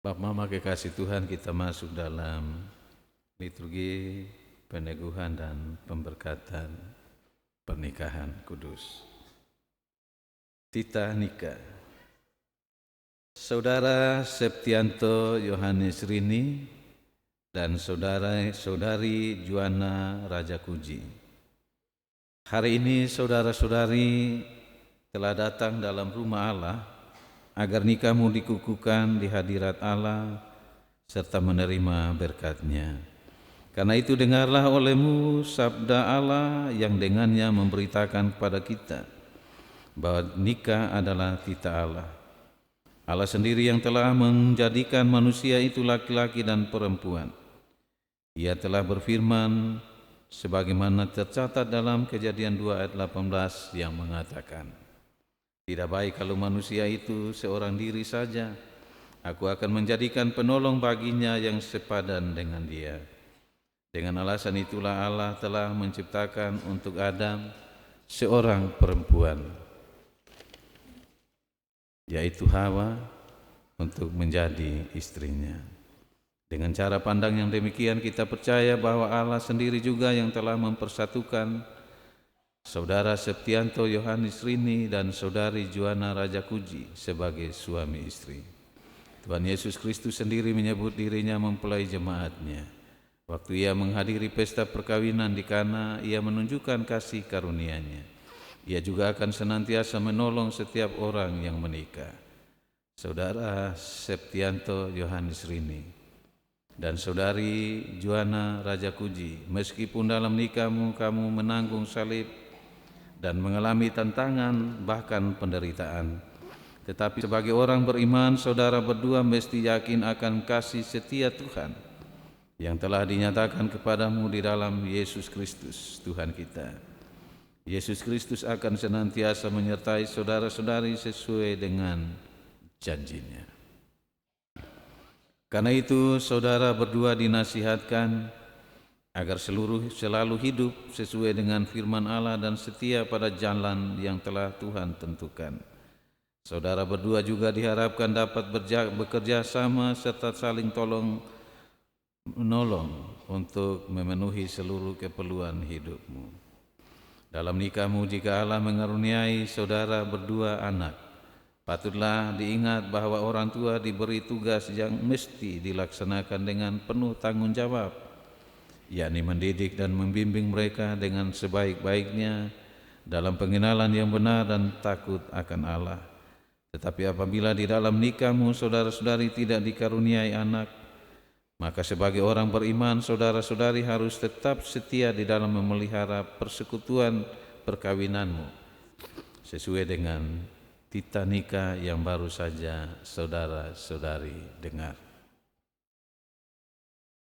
Bapak Mama kekasih Tuhan, kita masuk dalam liturgi peneguhan dan pemberkatan pernikahan kudus. Tita nikah. Saudara Septianto Yohanes Rini dan saudari Juana Rajakuji. Hari ini saudara-saudari telah datang dalam rumah Allah agar nikahmu dikukuhkan di hadirat Allah serta menerima berkat-Nya. Karena itu dengarlah olehmu sabda Allah yang dengannya memberitakan kepada kita bahwa nikah adalah tita Allah. Allah sendiri yang telah menjadikan manusia itu laki-laki dan perempuan. Ia telah berfirman sebagaimana tercatat dalam Kejadian 2 ayat 18 yang mengatakan, tidak baik kalau manusia itu seorang diri saja. Aku akan menjadikan penolong baginya yang sepadan dengan dia. Dengan alasan itulah Allah telah menciptakan untuk Adam seorang perempuan, yaitu Hawa, untuk menjadi istrinya. Dengan cara pandang yang demikian kita percaya bahwa Allah sendiri juga yang telah mempersatukan Saudara Septianto Yohanes Rini dan saudari Juana Rajakuji sebagai suami istri. Tuhan Yesus Kristus sendiri menyebut dirinya mempelai jemaat-Nya. Waktu Ia menghadiri pesta perkawinan di Kana, Ia menunjukkan kasih karunia-Nya. Ia juga akan senantiasa menolong setiap orang yang menikah. Saudara Septianto Yohanes Rini dan saudari Juana Rajakuji, meskipun dalam nikahmu kamu menanggung salib dan mengalami tantangan bahkan penderitaan, tetapi sebagai orang beriman, saudara berdua mesti yakin akan kasih setia Tuhan yang telah dinyatakan kepadamu di dalam Yesus Kristus Tuhan kita. Yesus Kristus akan senantiasa menyertai saudara-saudari sesuai dengan janji-Nya. Karena itu saudara berdua dinasihatkan agar selalu hidup sesuai dengan firman Allah dan setia pada jalan yang telah Tuhan tentukan. Saudara berdua juga diharapkan dapat bekerja sama serta saling menolong untuk memenuhi seluruh keperluan hidupmu. Dalam nikahmu, jika Allah mengaruniai saudara berdua anak, patutlah diingat bahwa orang tua diberi tugas yang mesti dilaksanakan dengan penuh tanggung jawab, yakni mendidik dan membimbing mereka dengan sebaik-baiknya dalam pengenalan yang benar dan takut akan Allah. Tetapi apabila di dalam nikahmu saudara-saudari tidak dikaruniai anak, maka sebagai orang beriman saudara-saudari harus tetap setia di dalam memelihara persekutuan perkawinanmu sesuai dengan tita nikah yang baru saja saudara-saudari dengar.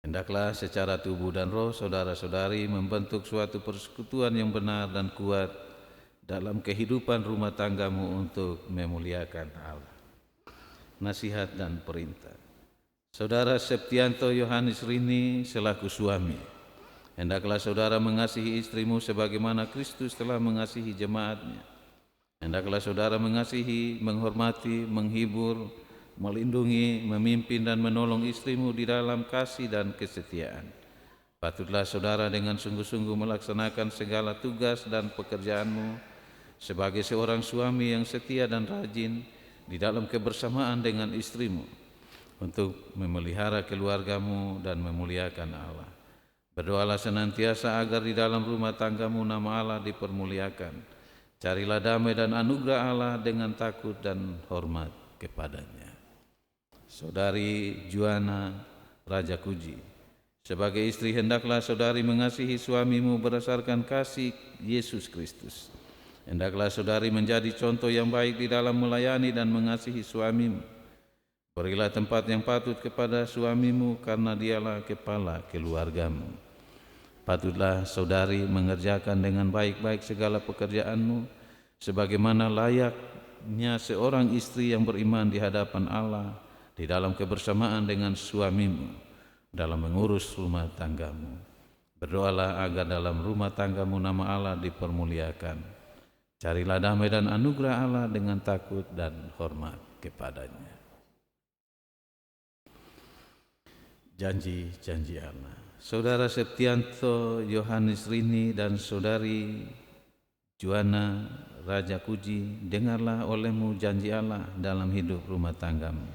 Hendaklah secara tubuh dan roh saudara-saudari membentuk suatu persekutuan yang benar dan kuat dalam kehidupan rumah tanggamu untuk memuliakan Allah. Nasihat dan perintah. Saudara Septianto Yohanes Rini selaku suami, hendaklah saudara mengasihi istrimu sebagaimana Kristus telah mengasihi jemaat-Nya. Hendaklah saudara mengasihi, menghormati, menghibur, melindungi, memimpin dan menolong istrimu di dalam kasih dan kesetiaan. Patutlah saudara dengan sungguh-sungguh melaksanakan segala tugas dan pekerjaanmu sebagai seorang suami yang setia dan rajin di dalam kebersamaan dengan istrimu untuk memelihara keluargamu dan memuliakan Allah. Berdoalah senantiasa agar di dalam rumah tanggamu nama Allah dipermuliakan. Carilah damai dan anugerah Allah dengan takut dan hormat kepadanya. Saudari Juana Rajakuji, sebagai istri hendaklah saudari mengasihi suamimu berdasarkan kasih Yesus Kristus. Hendaklah saudari menjadi contoh yang baik di dalam melayani dan mengasihi suamimu. Berilah tempat yang patut kepada suamimu karena dialah kepala keluargamu. Patutlah saudari mengerjakan dengan baik-baik segala pekerjaanmu sebagaimana layaknya seorang istri yang beriman di hadapan Allah di dalam kebersamaan dengan suamimu dalam mengurus rumah tanggamu. Berdoalah agar dalam rumah tanggamu nama Allah dipermuliakan. Carilah damai dan anugerah Allah dengan takut dan hormat kepadanya. janji-janji Allah. Saudara Septianto Yohanes Rini dan Saudari Juana Raja Kuji, dengarlah olehmu janji Allah dalam hidup rumah tanggamu.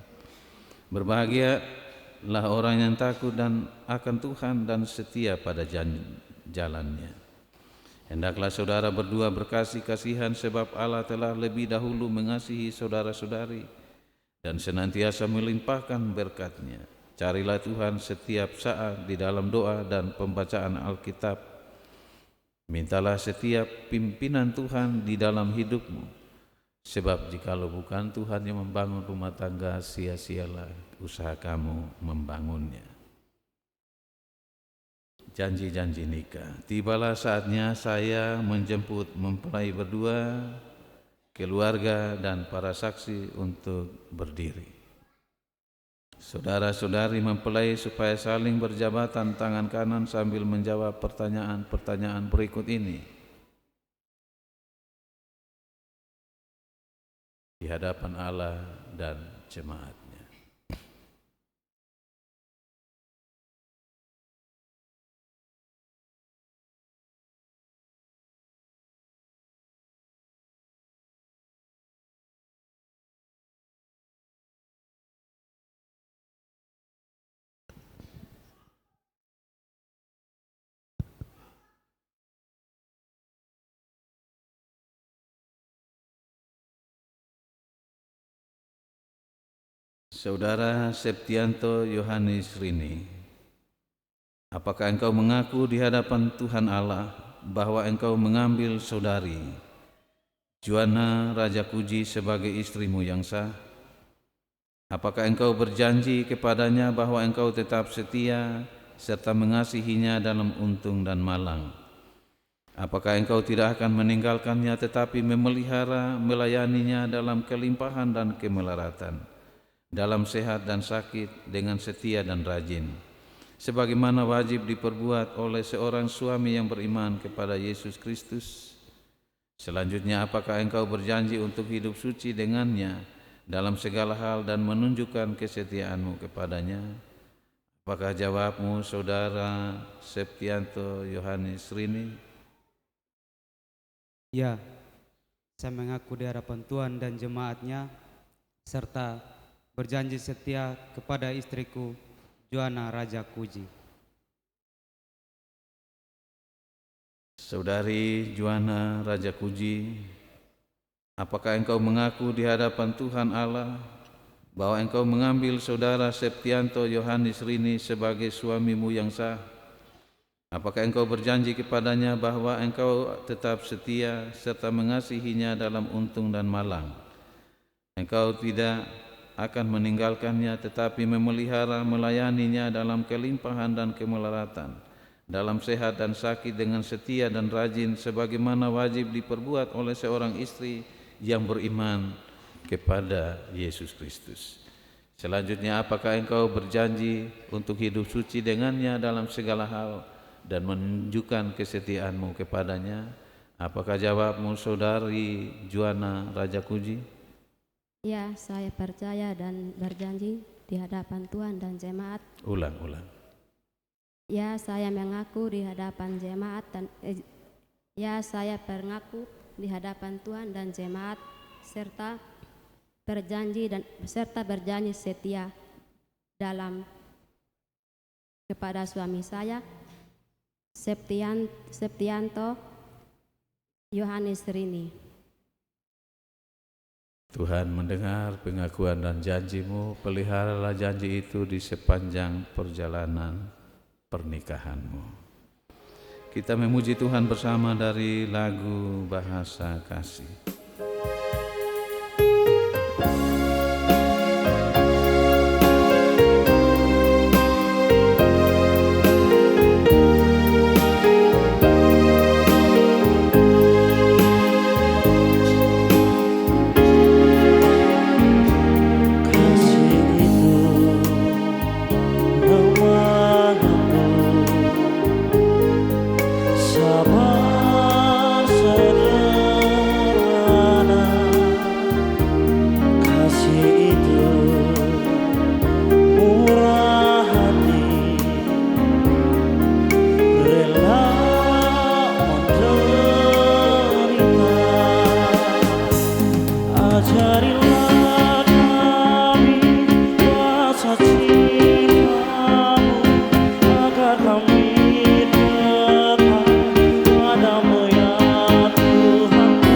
Berbahagialah orang yang takut dan akan Tuhan dan setia pada jalannya. Hendaklah saudara berdua berkasih-kasihan sebab Allah telah lebih dahulu mengasihi saudara-saudari dan senantiasa melimpahkan berkat-Nya. Carilah Tuhan setiap saat di dalam doa dan pembacaan Alkitab. Mintalah setiap pimpinan Tuhan di dalam hidupmu. Sebab jikalau bukan Tuhan yang membangun rumah tangga, sia-sialah usaha kamu membangunnya. Janji-janji nikah. Tibalah saatnya saya menjemput mempelai berdua, keluarga dan para saksi untuk berdiri. Saudara-saudari mempelai supaya saling berjabatan tangan kanan sambil menjawab pertanyaan-pertanyaan berikut ini. Di hadapan Allah dan jemaat-Nya. Saudara Septianto Yohanes Rini, apakah engkau mengaku di hadapan Tuhan Allah bahwa engkau mengambil saudari Juana Raja Kuji sebagai istrimu yang sah? Apakah engkau berjanji kepadanya bahwa engkau tetap setia serta mengasihinya dalam untung dan malang? Apakah engkau tidak akan meninggalkannya tetapi memelihara, melayaninya dalam kelimpahan dan kemelaratan, dalam sehat dan sakit, dengan setia dan rajin, sebagaimana wajib diperbuat oleh seorang suami yang beriman kepada Yesus Kristus? Selanjutnya, apakah engkau berjanji untuk hidup suci dengannya dalam segala hal dan menunjukkan kesetiaanmu kepadanya? Apakah jawabmu, Saudara Septianto Yohanes Rini? Ya, saya mengaku di hadapan Tuhan dan jemaat-Nya, serta berjanji setia kepada istriku Juana Raja Kuji. Saudari Juana Raja Kuji, apakah engkau mengaku di hadapan Tuhan Allah bahwa engkau mengambil saudara Septianto Yohanes Rini sebagai suamimu yang sah? Apakah engkau berjanji kepadanya bahwa engkau tetap setia serta mengasihinya dalam untung dan malang? Engkau tidak akan meninggalkannya tetapi memelihara, melayaninya dalam kelimpahan dan kemelaratan, dalam sehat dan sakit, dengan setia dan rajin, sebagaimana wajib diperbuat oleh seorang istri yang beriman kepada Yesus Kristus. Selanjutnya, apakah engkau berjanji untuk hidup suci dengannya dalam segala hal dan menunjukkan kesetiaanmu kepadanya? Apakah jawabmu, Saudari Juana Raja Kuji? Ya, saya percaya dan berjanji di hadapan Tuhan dan jemaat. Ulang. Ya, saya mengaku di hadapan jemaat dan ya, saya mengaku di hadapan Tuhan dan jemaat serta berjanji setia dalam kepada suami saya Septianto Yohanes Rini. Tuhan mendengar pengakuan dan janjimu, peliharalah janji itu di sepanjang perjalanan pernikahanmu. Kita memuji Tuhan bersama dari lagu Bahasa Kasih. Sabar saudara rasa cintamu agar kami dekat padamu ya Tuhanku.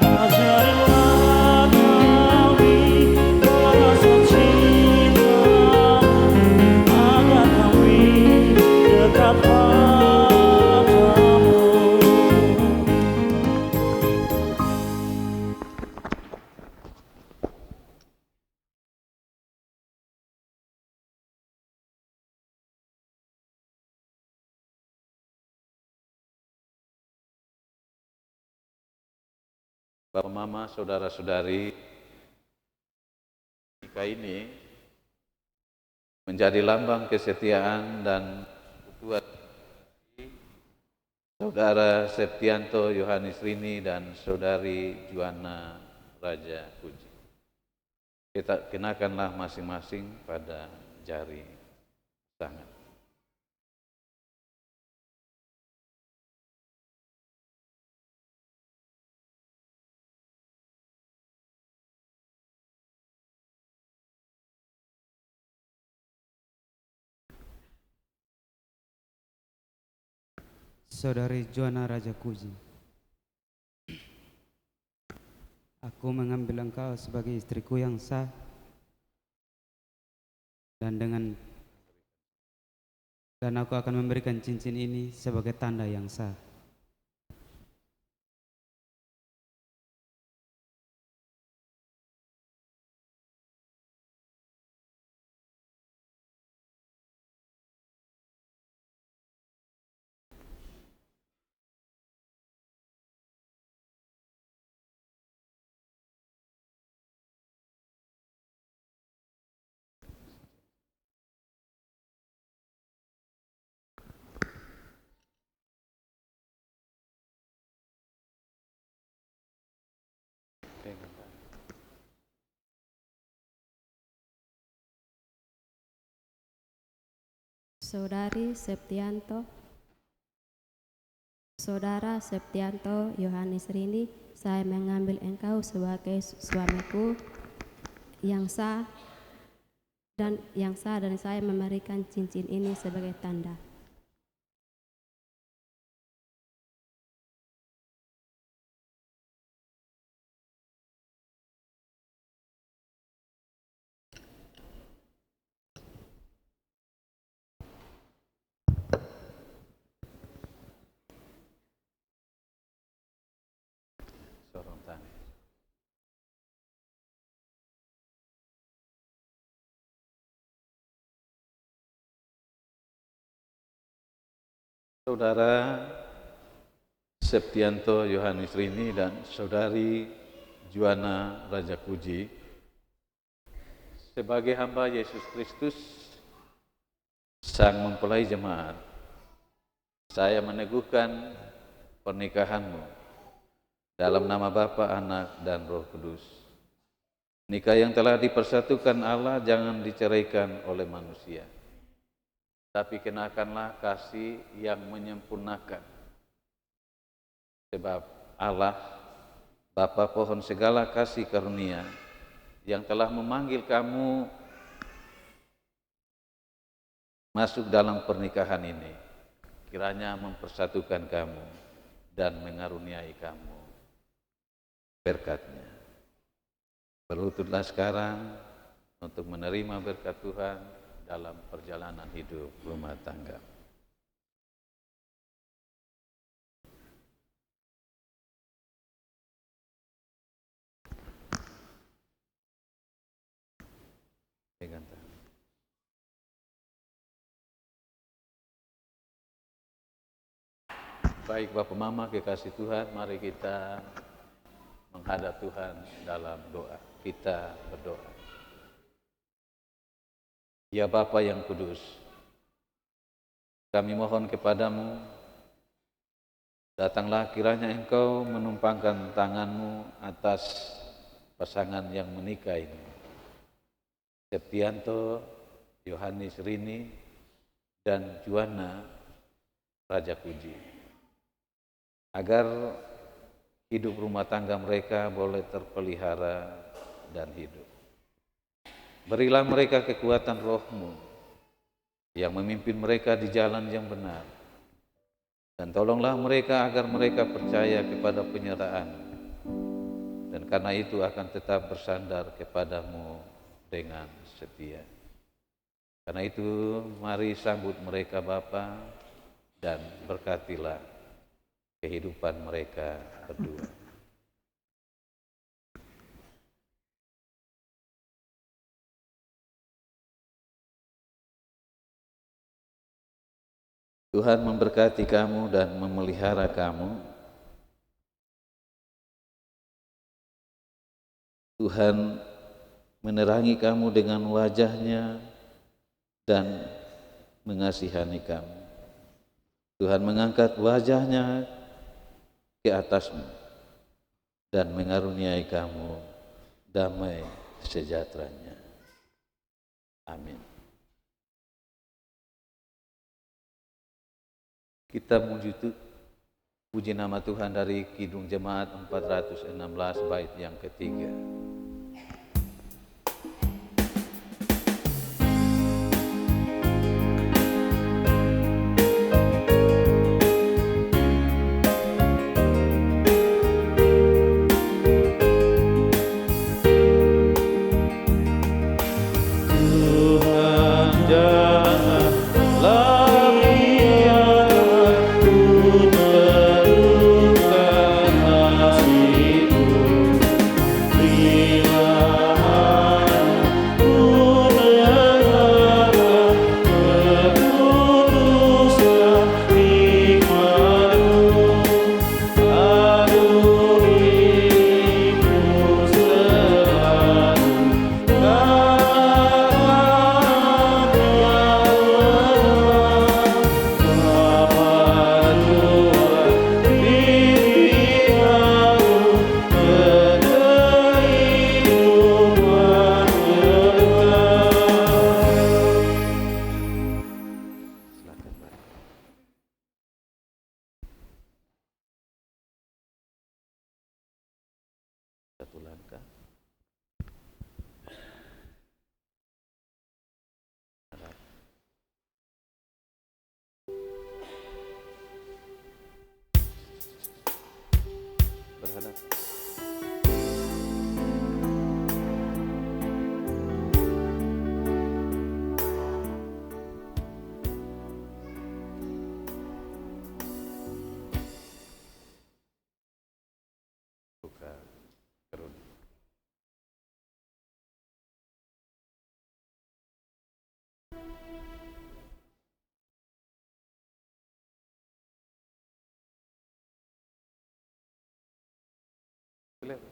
Ajarilah kami rasa cintamu agar kami dekat padamu. Bapak, Mama, saudara-saudari, nikah ini menjadi lambang kesetiaan dan ketuaan Saudara Septianto Yohanes Rini dan Saudari Juana Raja Puji. Kita kenakanlah masing-masing pada jari tangan. Saudari Juana Raja Puji, aku mengambil engkau sebagai istriku yang sah dan aku akan memberikan cincin ini sebagai tanda yang sah. Saudari Septianto, Saudara Septianto Yohanes Rini, saya mengambil engkau sebagai suamiku yang sah dan saya memberikan cincin ini sebagai tanda. Sorong tangan. Saudara Septianto Yohanes Rini dan Saudari Juana Raja Puji, sebagai hamba Yesus Kristus, Sang Mempelai Jemaat, saya meneguhkan pernikahanmu dalam nama Bapa, Anak, dan Roh Kudus. Nikah yang telah dipersatukan Allah jangan diceraikan oleh manusia, tapi kenakanlah kasih yang menyempurnakan. Sebab Allah, Bapa pohon segala kasih karunia, yang telah memanggil kamu masuk dalam pernikahan ini, kiranya mempersatukan kamu dan mengaruniai kamu berkat-Nya. Berlututlah sekarang untuk menerima berkat Tuhan dalam perjalanan hidup rumah tangga. Pegang tangan. Baik Bapak Mama kekasih Tuhan, mari kita menghadap Tuhan dalam doa. Kita berdoa. Ya Bapa yang kudus, kami mohon kepadamu, datanglah kiranya Engkau menumpangkan tangan-Mu atas pasangan yang menikah ini, Septianto Yohanes Rini dan Juana Raja Puji, agar hidup rumah tangga mereka boleh terpelihara dan hidup. Berilah mereka kekuatan roh-Mu yang memimpin mereka di jalan yang benar. Dan tolonglah mereka agar mereka percaya kepada penyertaan. Dan karena itu akan tetap bersandar kepada-Mu dengan setia. Karena itu mari sambut mereka Bapa dan berkatilah kehidupan mereka berdua. Tuhan memberkati kamu dan memelihara kamu. Tuhan menerangi kamu dengan wajah-Nya dan mengasihani kamu. Tuhan mengangkat wajah-Nya ke atasmu dan mengaruniai kamu damai sejahtera-Nya. Amin. Kita puji nama Tuhan dari Kidung Jemaat 416 bait yang ketiga. Satu langkah. Berhadap. Buka kerun.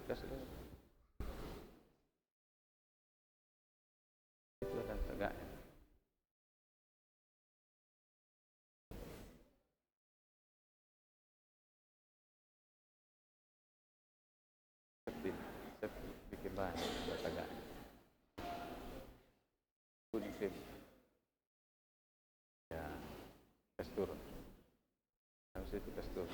Kasih lewat. Itu ada tegak ya. Seperti bikin bahan buat tegak. Punya sini. Ya, kasih turun. Habis itu kasih turun.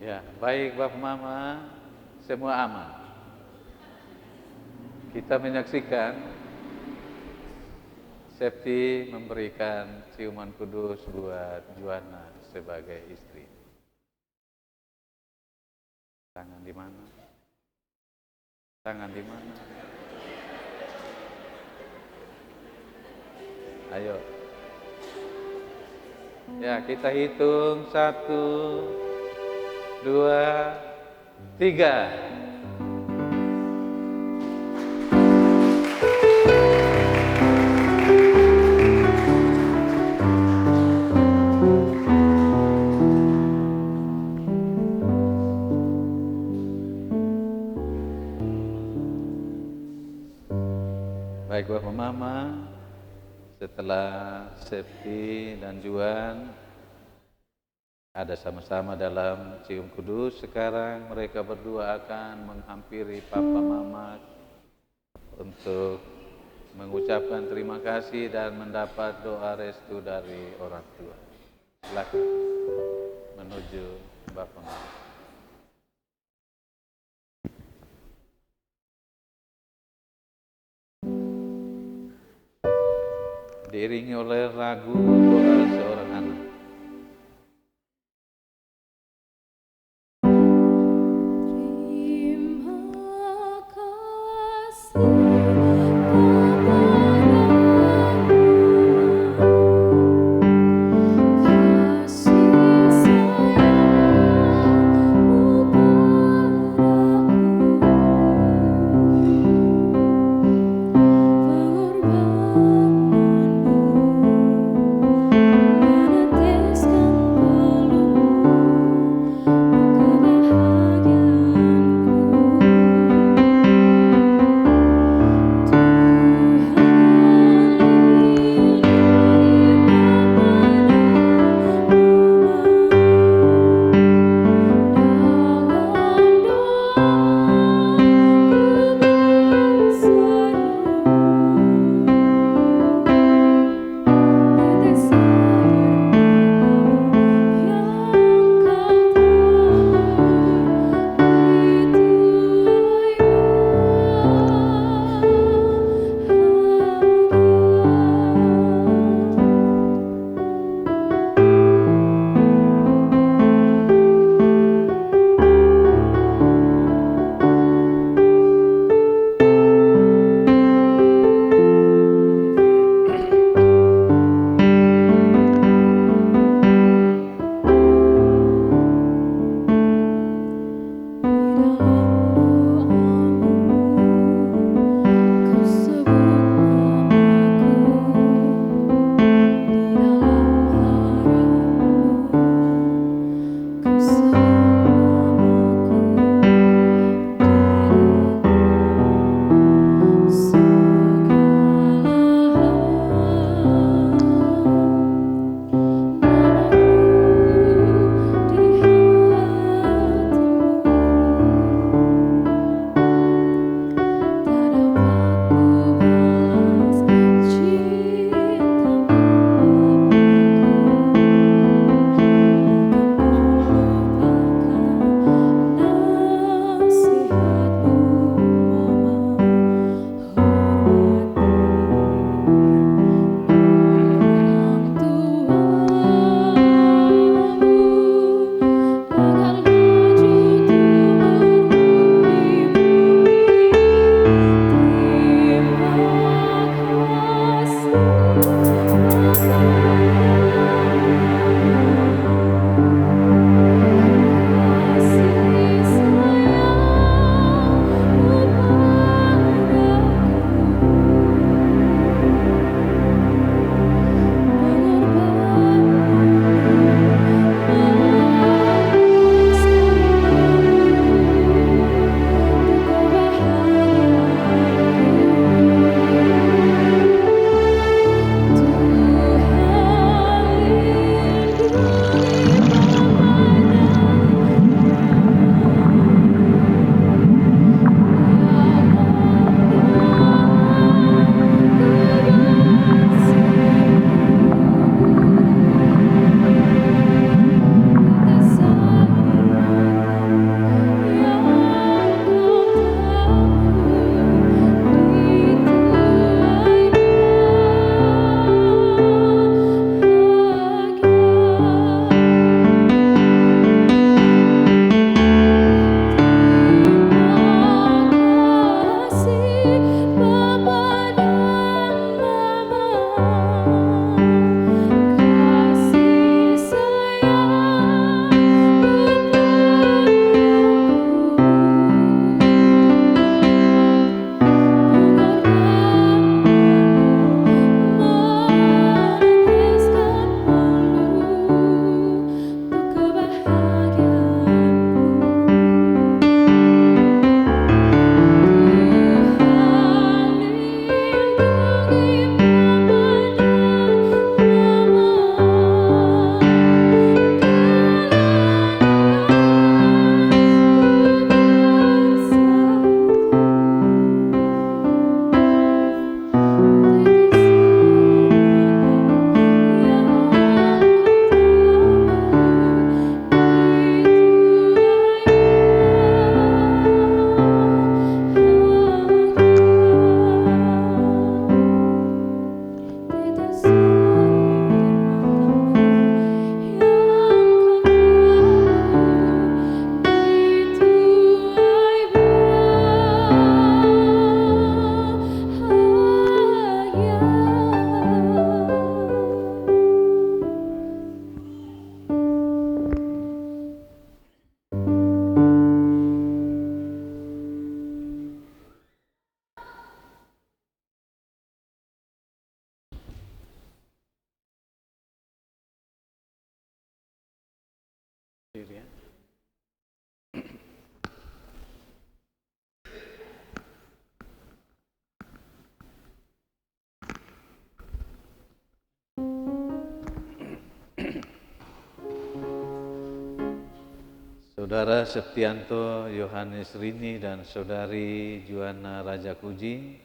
Ya, baik Bapak Mama, semua aman. Kita menyaksikan Septi memberikan ciuman kudus buat Juana sebagai istri. Tangan di mana? Tangan di mana? Ayo. Ya, kita hitung 1, 2, 3. Baik Bapak Mama, setelah Septi dan Juan ada sama-sama dalam cium kudus, sekarang mereka berdua akan menghampiri Papa Mama untuk mengucapkan terima kasih dan mendapat doa restu dari orang tua. Silakan menuju Bapak. Diiringi oleh lagu doa seorang anak. Terima Ya. Saudara Septianto Yohanes Rini dan Saudari Juana Raja Kuji,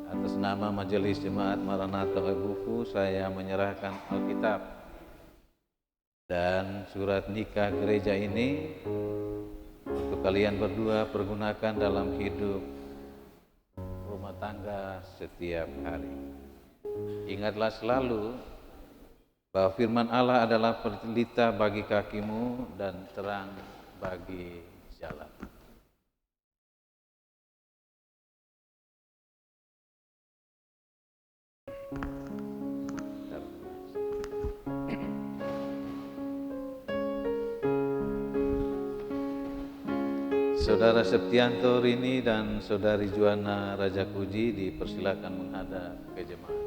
atas nama Majelis Jemaat Maranatha Ebufu, saya menyerahkan Alkitab dan surat nikah gereja ini untuk kalian berdua pergunakan dalam hidup rumah tangga setiap hari. Ingatlah selalu bahwa firman Allah adalah pelita bagi kakimu dan terang bagi jalan. Saudara Septianto Rini dan Saudari Juana Raja Kuji dipersilakan menghadap ke jemaat.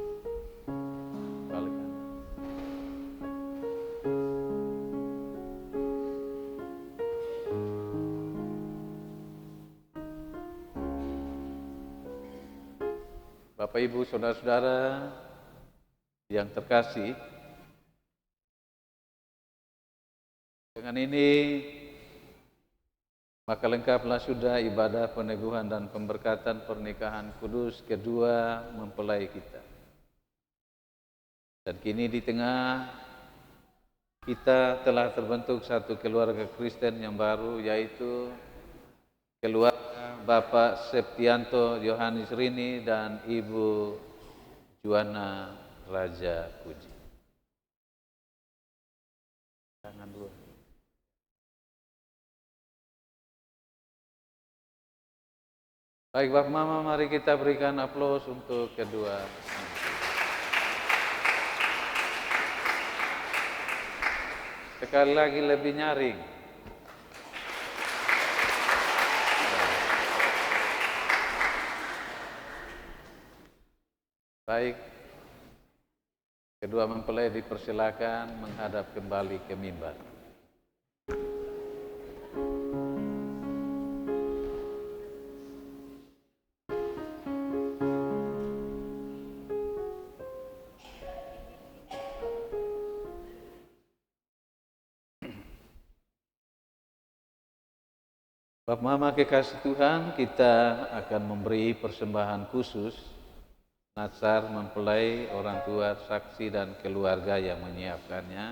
Bapak Ibu saudara-saudara yang terkasih, dengan ini maka lengkaplah sudah ibadah peneguhan dan pemberkatan pernikahan kudus kedua mempelai kita. Dan kini di tengah kita telah terbentuk satu keluarga Kristen yang baru, yaitu keluarga Bapak Septianto Yohanes Rini dan Ibu Juana Raja Kuji. Tangan dua. Baik Bapak Mama, mari kita berikan aplaus untuk kedua. Sekali lagi lebih nyaring. Baik, kedua mempelai dipersilakan menghadap kembali ke mimbar. Bapak Mama kekasih Tuhan, kita akan memberi persembahan khusus nazar mempelai, orang tua, saksi dan keluarga yang menyiapkannya.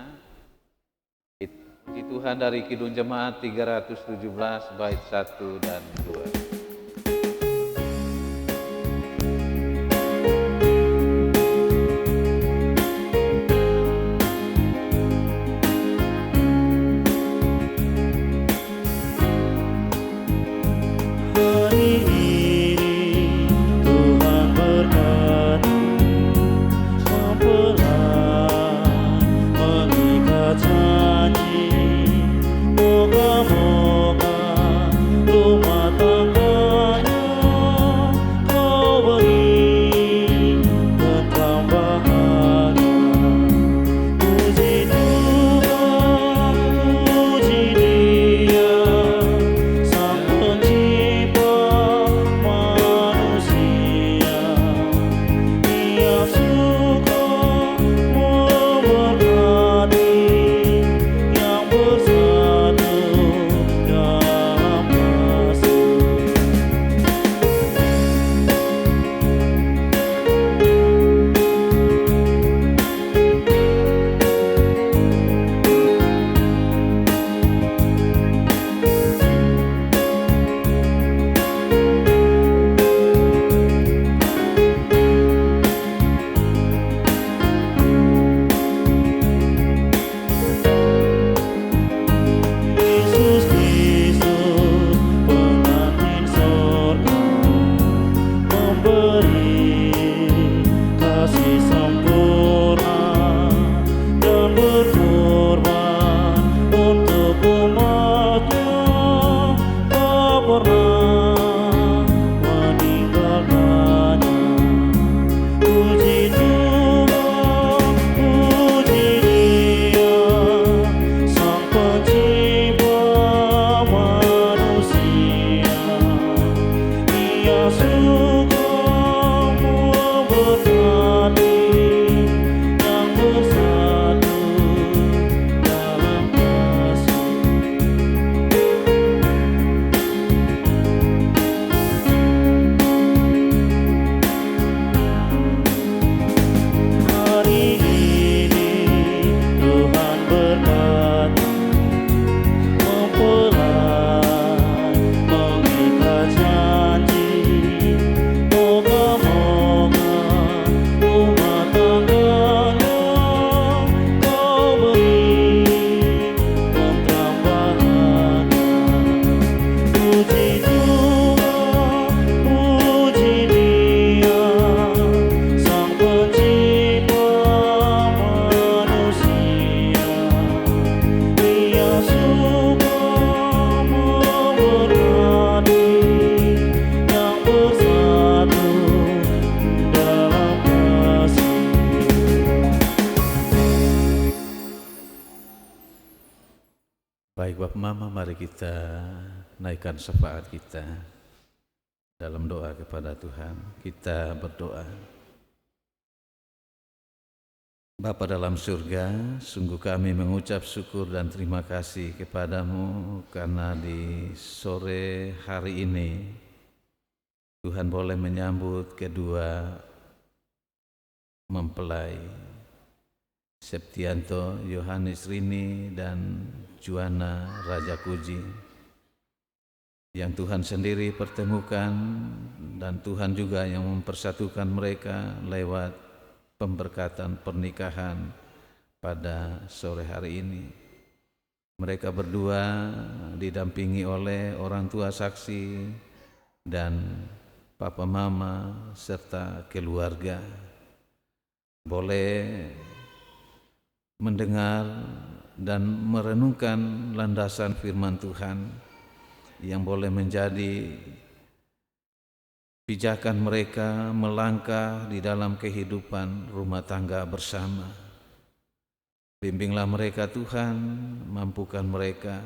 Puji Tuhan dari Kidung Jemaat 317 bait 1 dan 2. Moga-moga rumah tangga Baik Bapak Mama, mari kita naikkan syafaat kita dalam doa kepada Tuhan. Kita berdoa. Bapa dalam surga, sungguh kami mengucap syukur dan terima kasih kepadamu karena di sore hari ini Tuhan boleh menyambut kedua mempelai Septianto Yohanes Rini dan Juana Raja Kuji yang Tuhan sendiri pertemukan, dan Tuhan juga yang mempersatukan mereka lewat pemberkatan pernikahan pada sore hari ini. Mereka berdua didampingi oleh orang tua saksi dan papa mama serta keluarga boleh mendengar dan merenungkan landasan firman Tuhan yang boleh menjadi pijakan mereka melangkah di dalam kehidupan rumah tangga bersama. Bimbinglah mereka Tuhan, mampukan mereka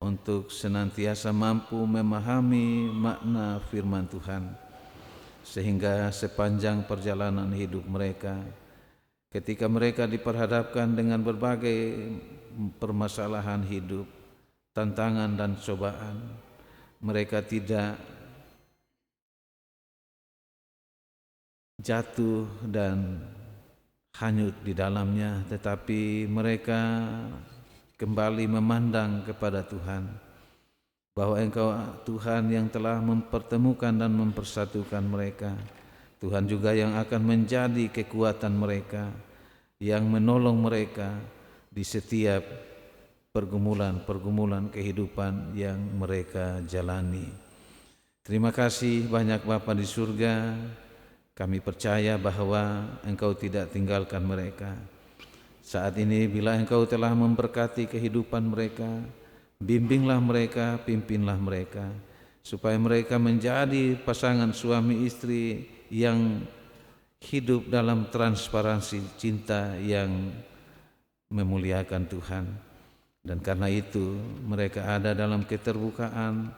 untuk senantiasa mampu memahami makna firman Tuhan, sehingga sepanjang perjalanan hidup mereka, ketika mereka diperhadapkan dengan berbagai permasalahan hidup, tantangan dan cobaan, mereka tidak jatuh dan hanyut di dalamnya, tetapi mereka kembali memandang kepada Tuhan, bahwa Engkau Tuhan yang telah mempertemukan dan mempersatukan mereka. Tuhan juga yang akan menjadi kekuatan mereka, yang menolong mereka di setiap pergumulan kehidupan yang mereka jalani. Terima kasih banyak Bapa di surga. Kami percaya bahwa Engkau tidak tinggalkan mereka. Saat ini bila Engkau telah memberkati kehidupan mereka, bimbinglah mereka, pimpinlah mereka, supaya mereka menjadi pasangan suami istri yang hidup dalam transparansi cinta yang memuliakan Tuhan. Dan karena itu mereka ada dalam keterbukaan,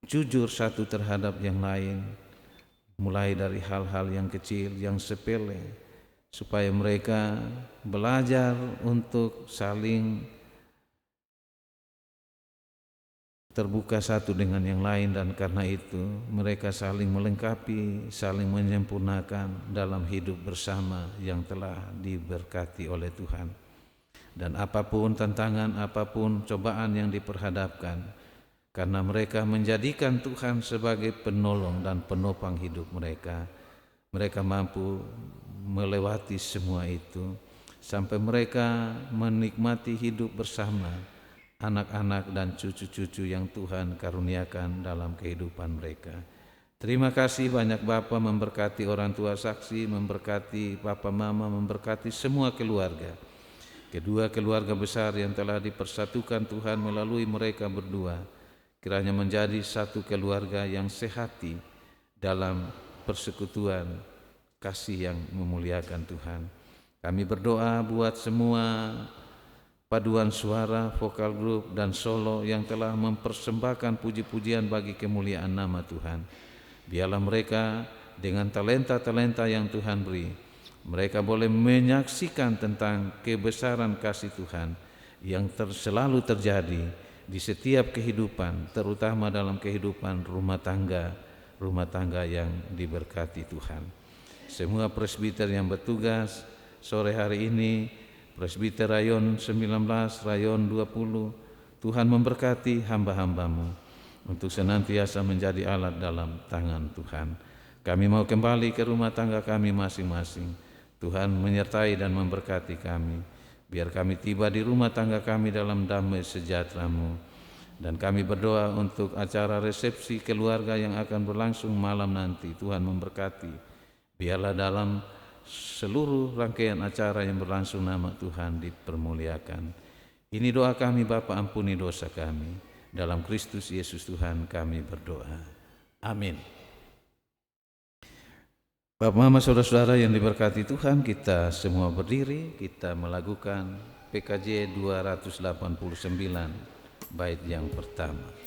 jujur satu terhadap yang lain, mulai dari hal-hal yang kecil, yang sepele, supaya mereka belajar untuk saling terbuka satu dengan yang lain, dan karena itu mereka saling melengkapi, saling menyempurnakan dalam hidup bersama yang telah diberkati oleh Tuhan. Dan apapun tantangan, apapun cobaan yang diperhadapkan, karena mereka menjadikan Tuhan sebagai penolong dan penopang hidup mereka, mereka mampu melewati semua itu sampai mereka menikmati hidup bersama anak-anak dan cucu-cucu yang Tuhan karuniakan dalam kehidupan mereka. Terima kasih banyak Bapa, memberkati orang tua saksi, memberkati Papa Mama, memberkati semua keluarga, kedua keluarga besar yang telah dipersatukan Tuhan melalui mereka berdua. Kiranya menjadi satu keluarga yang sehati dalam persekutuan kasih yang memuliakan Tuhan. Kami berdoa buat semua paduan suara, vokal grup dan solo yang telah mempersembahkan puji-pujian bagi kemuliaan nama Tuhan. Biarlah mereka dengan talenta-talenta yang Tuhan beri, mereka boleh menyaksikan tentang kebesaran kasih Tuhan yang selalu terjadi di setiap kehidupan, terutama dalam kehidupan rumah tangga yang diberkati Tuhan. Semua presbiter yang bertugas sore hari ini, presbiter rayon 19, rayon 20, Tuhan memberkati hamba-hambamu untuk senantiasa menjadi alat dalam tangan Tuhan. Kami mau kembali ke rumah tangga kami masing-masing. Tuhan menyertai dan memberkati kami. Biar kami tiba di rumah tangga kami dalam damai sejahtera-Mu. Dan kami berdoa untuk acara resepsi keluarga yang akan berlangsung malam nanti. Tuhan memberkati. Biarlah dalam seluruh rangkaian acara yang berlangsung nama Tuhan dipermuliakan. Ini doa kami Bapa, ampuni dosa kami. Dalam Kristus Yesus Tuhan kami berdoa. Amin. Bapak, Mama, saudara-saudara yang diberkati Tuhan, kita semua berdiri, kita melakukan PKJ 289 bait yang pertama.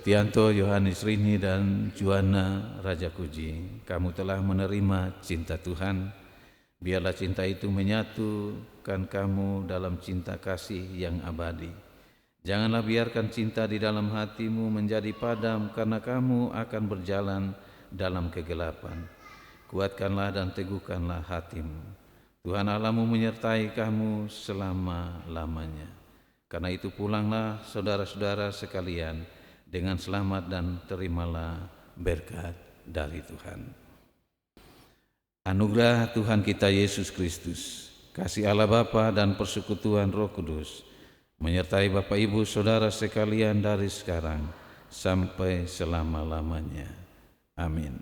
Septianto, Yohanes Rini, dan Juana Raja Kuji, kamu telah menerima cinta Tuhan. Biarlah cinta itu menyatukan kamu dalam cinta kasih yang abadi. Janganlah biarkan cinta di dalam hatimu menjadi padam karena kamu akan berjalan dalam kegelapan. Kuatkanlah dan teguhkanlah hatimu. Tuhan Allahmu menyertai kamu selama-lamanya. Karena itu pulanglah saudara-saudara sekalian dengan selamat dan terimalah berkat dari Tuhan. Anugerah Tuhan kita Yesus Kristus, kasih Allah Bapa dan persekutuan Roh Kudus menyertai Bapak Ibu Saudara sekalian dari sekarang sampai selama-lamanya. Amin.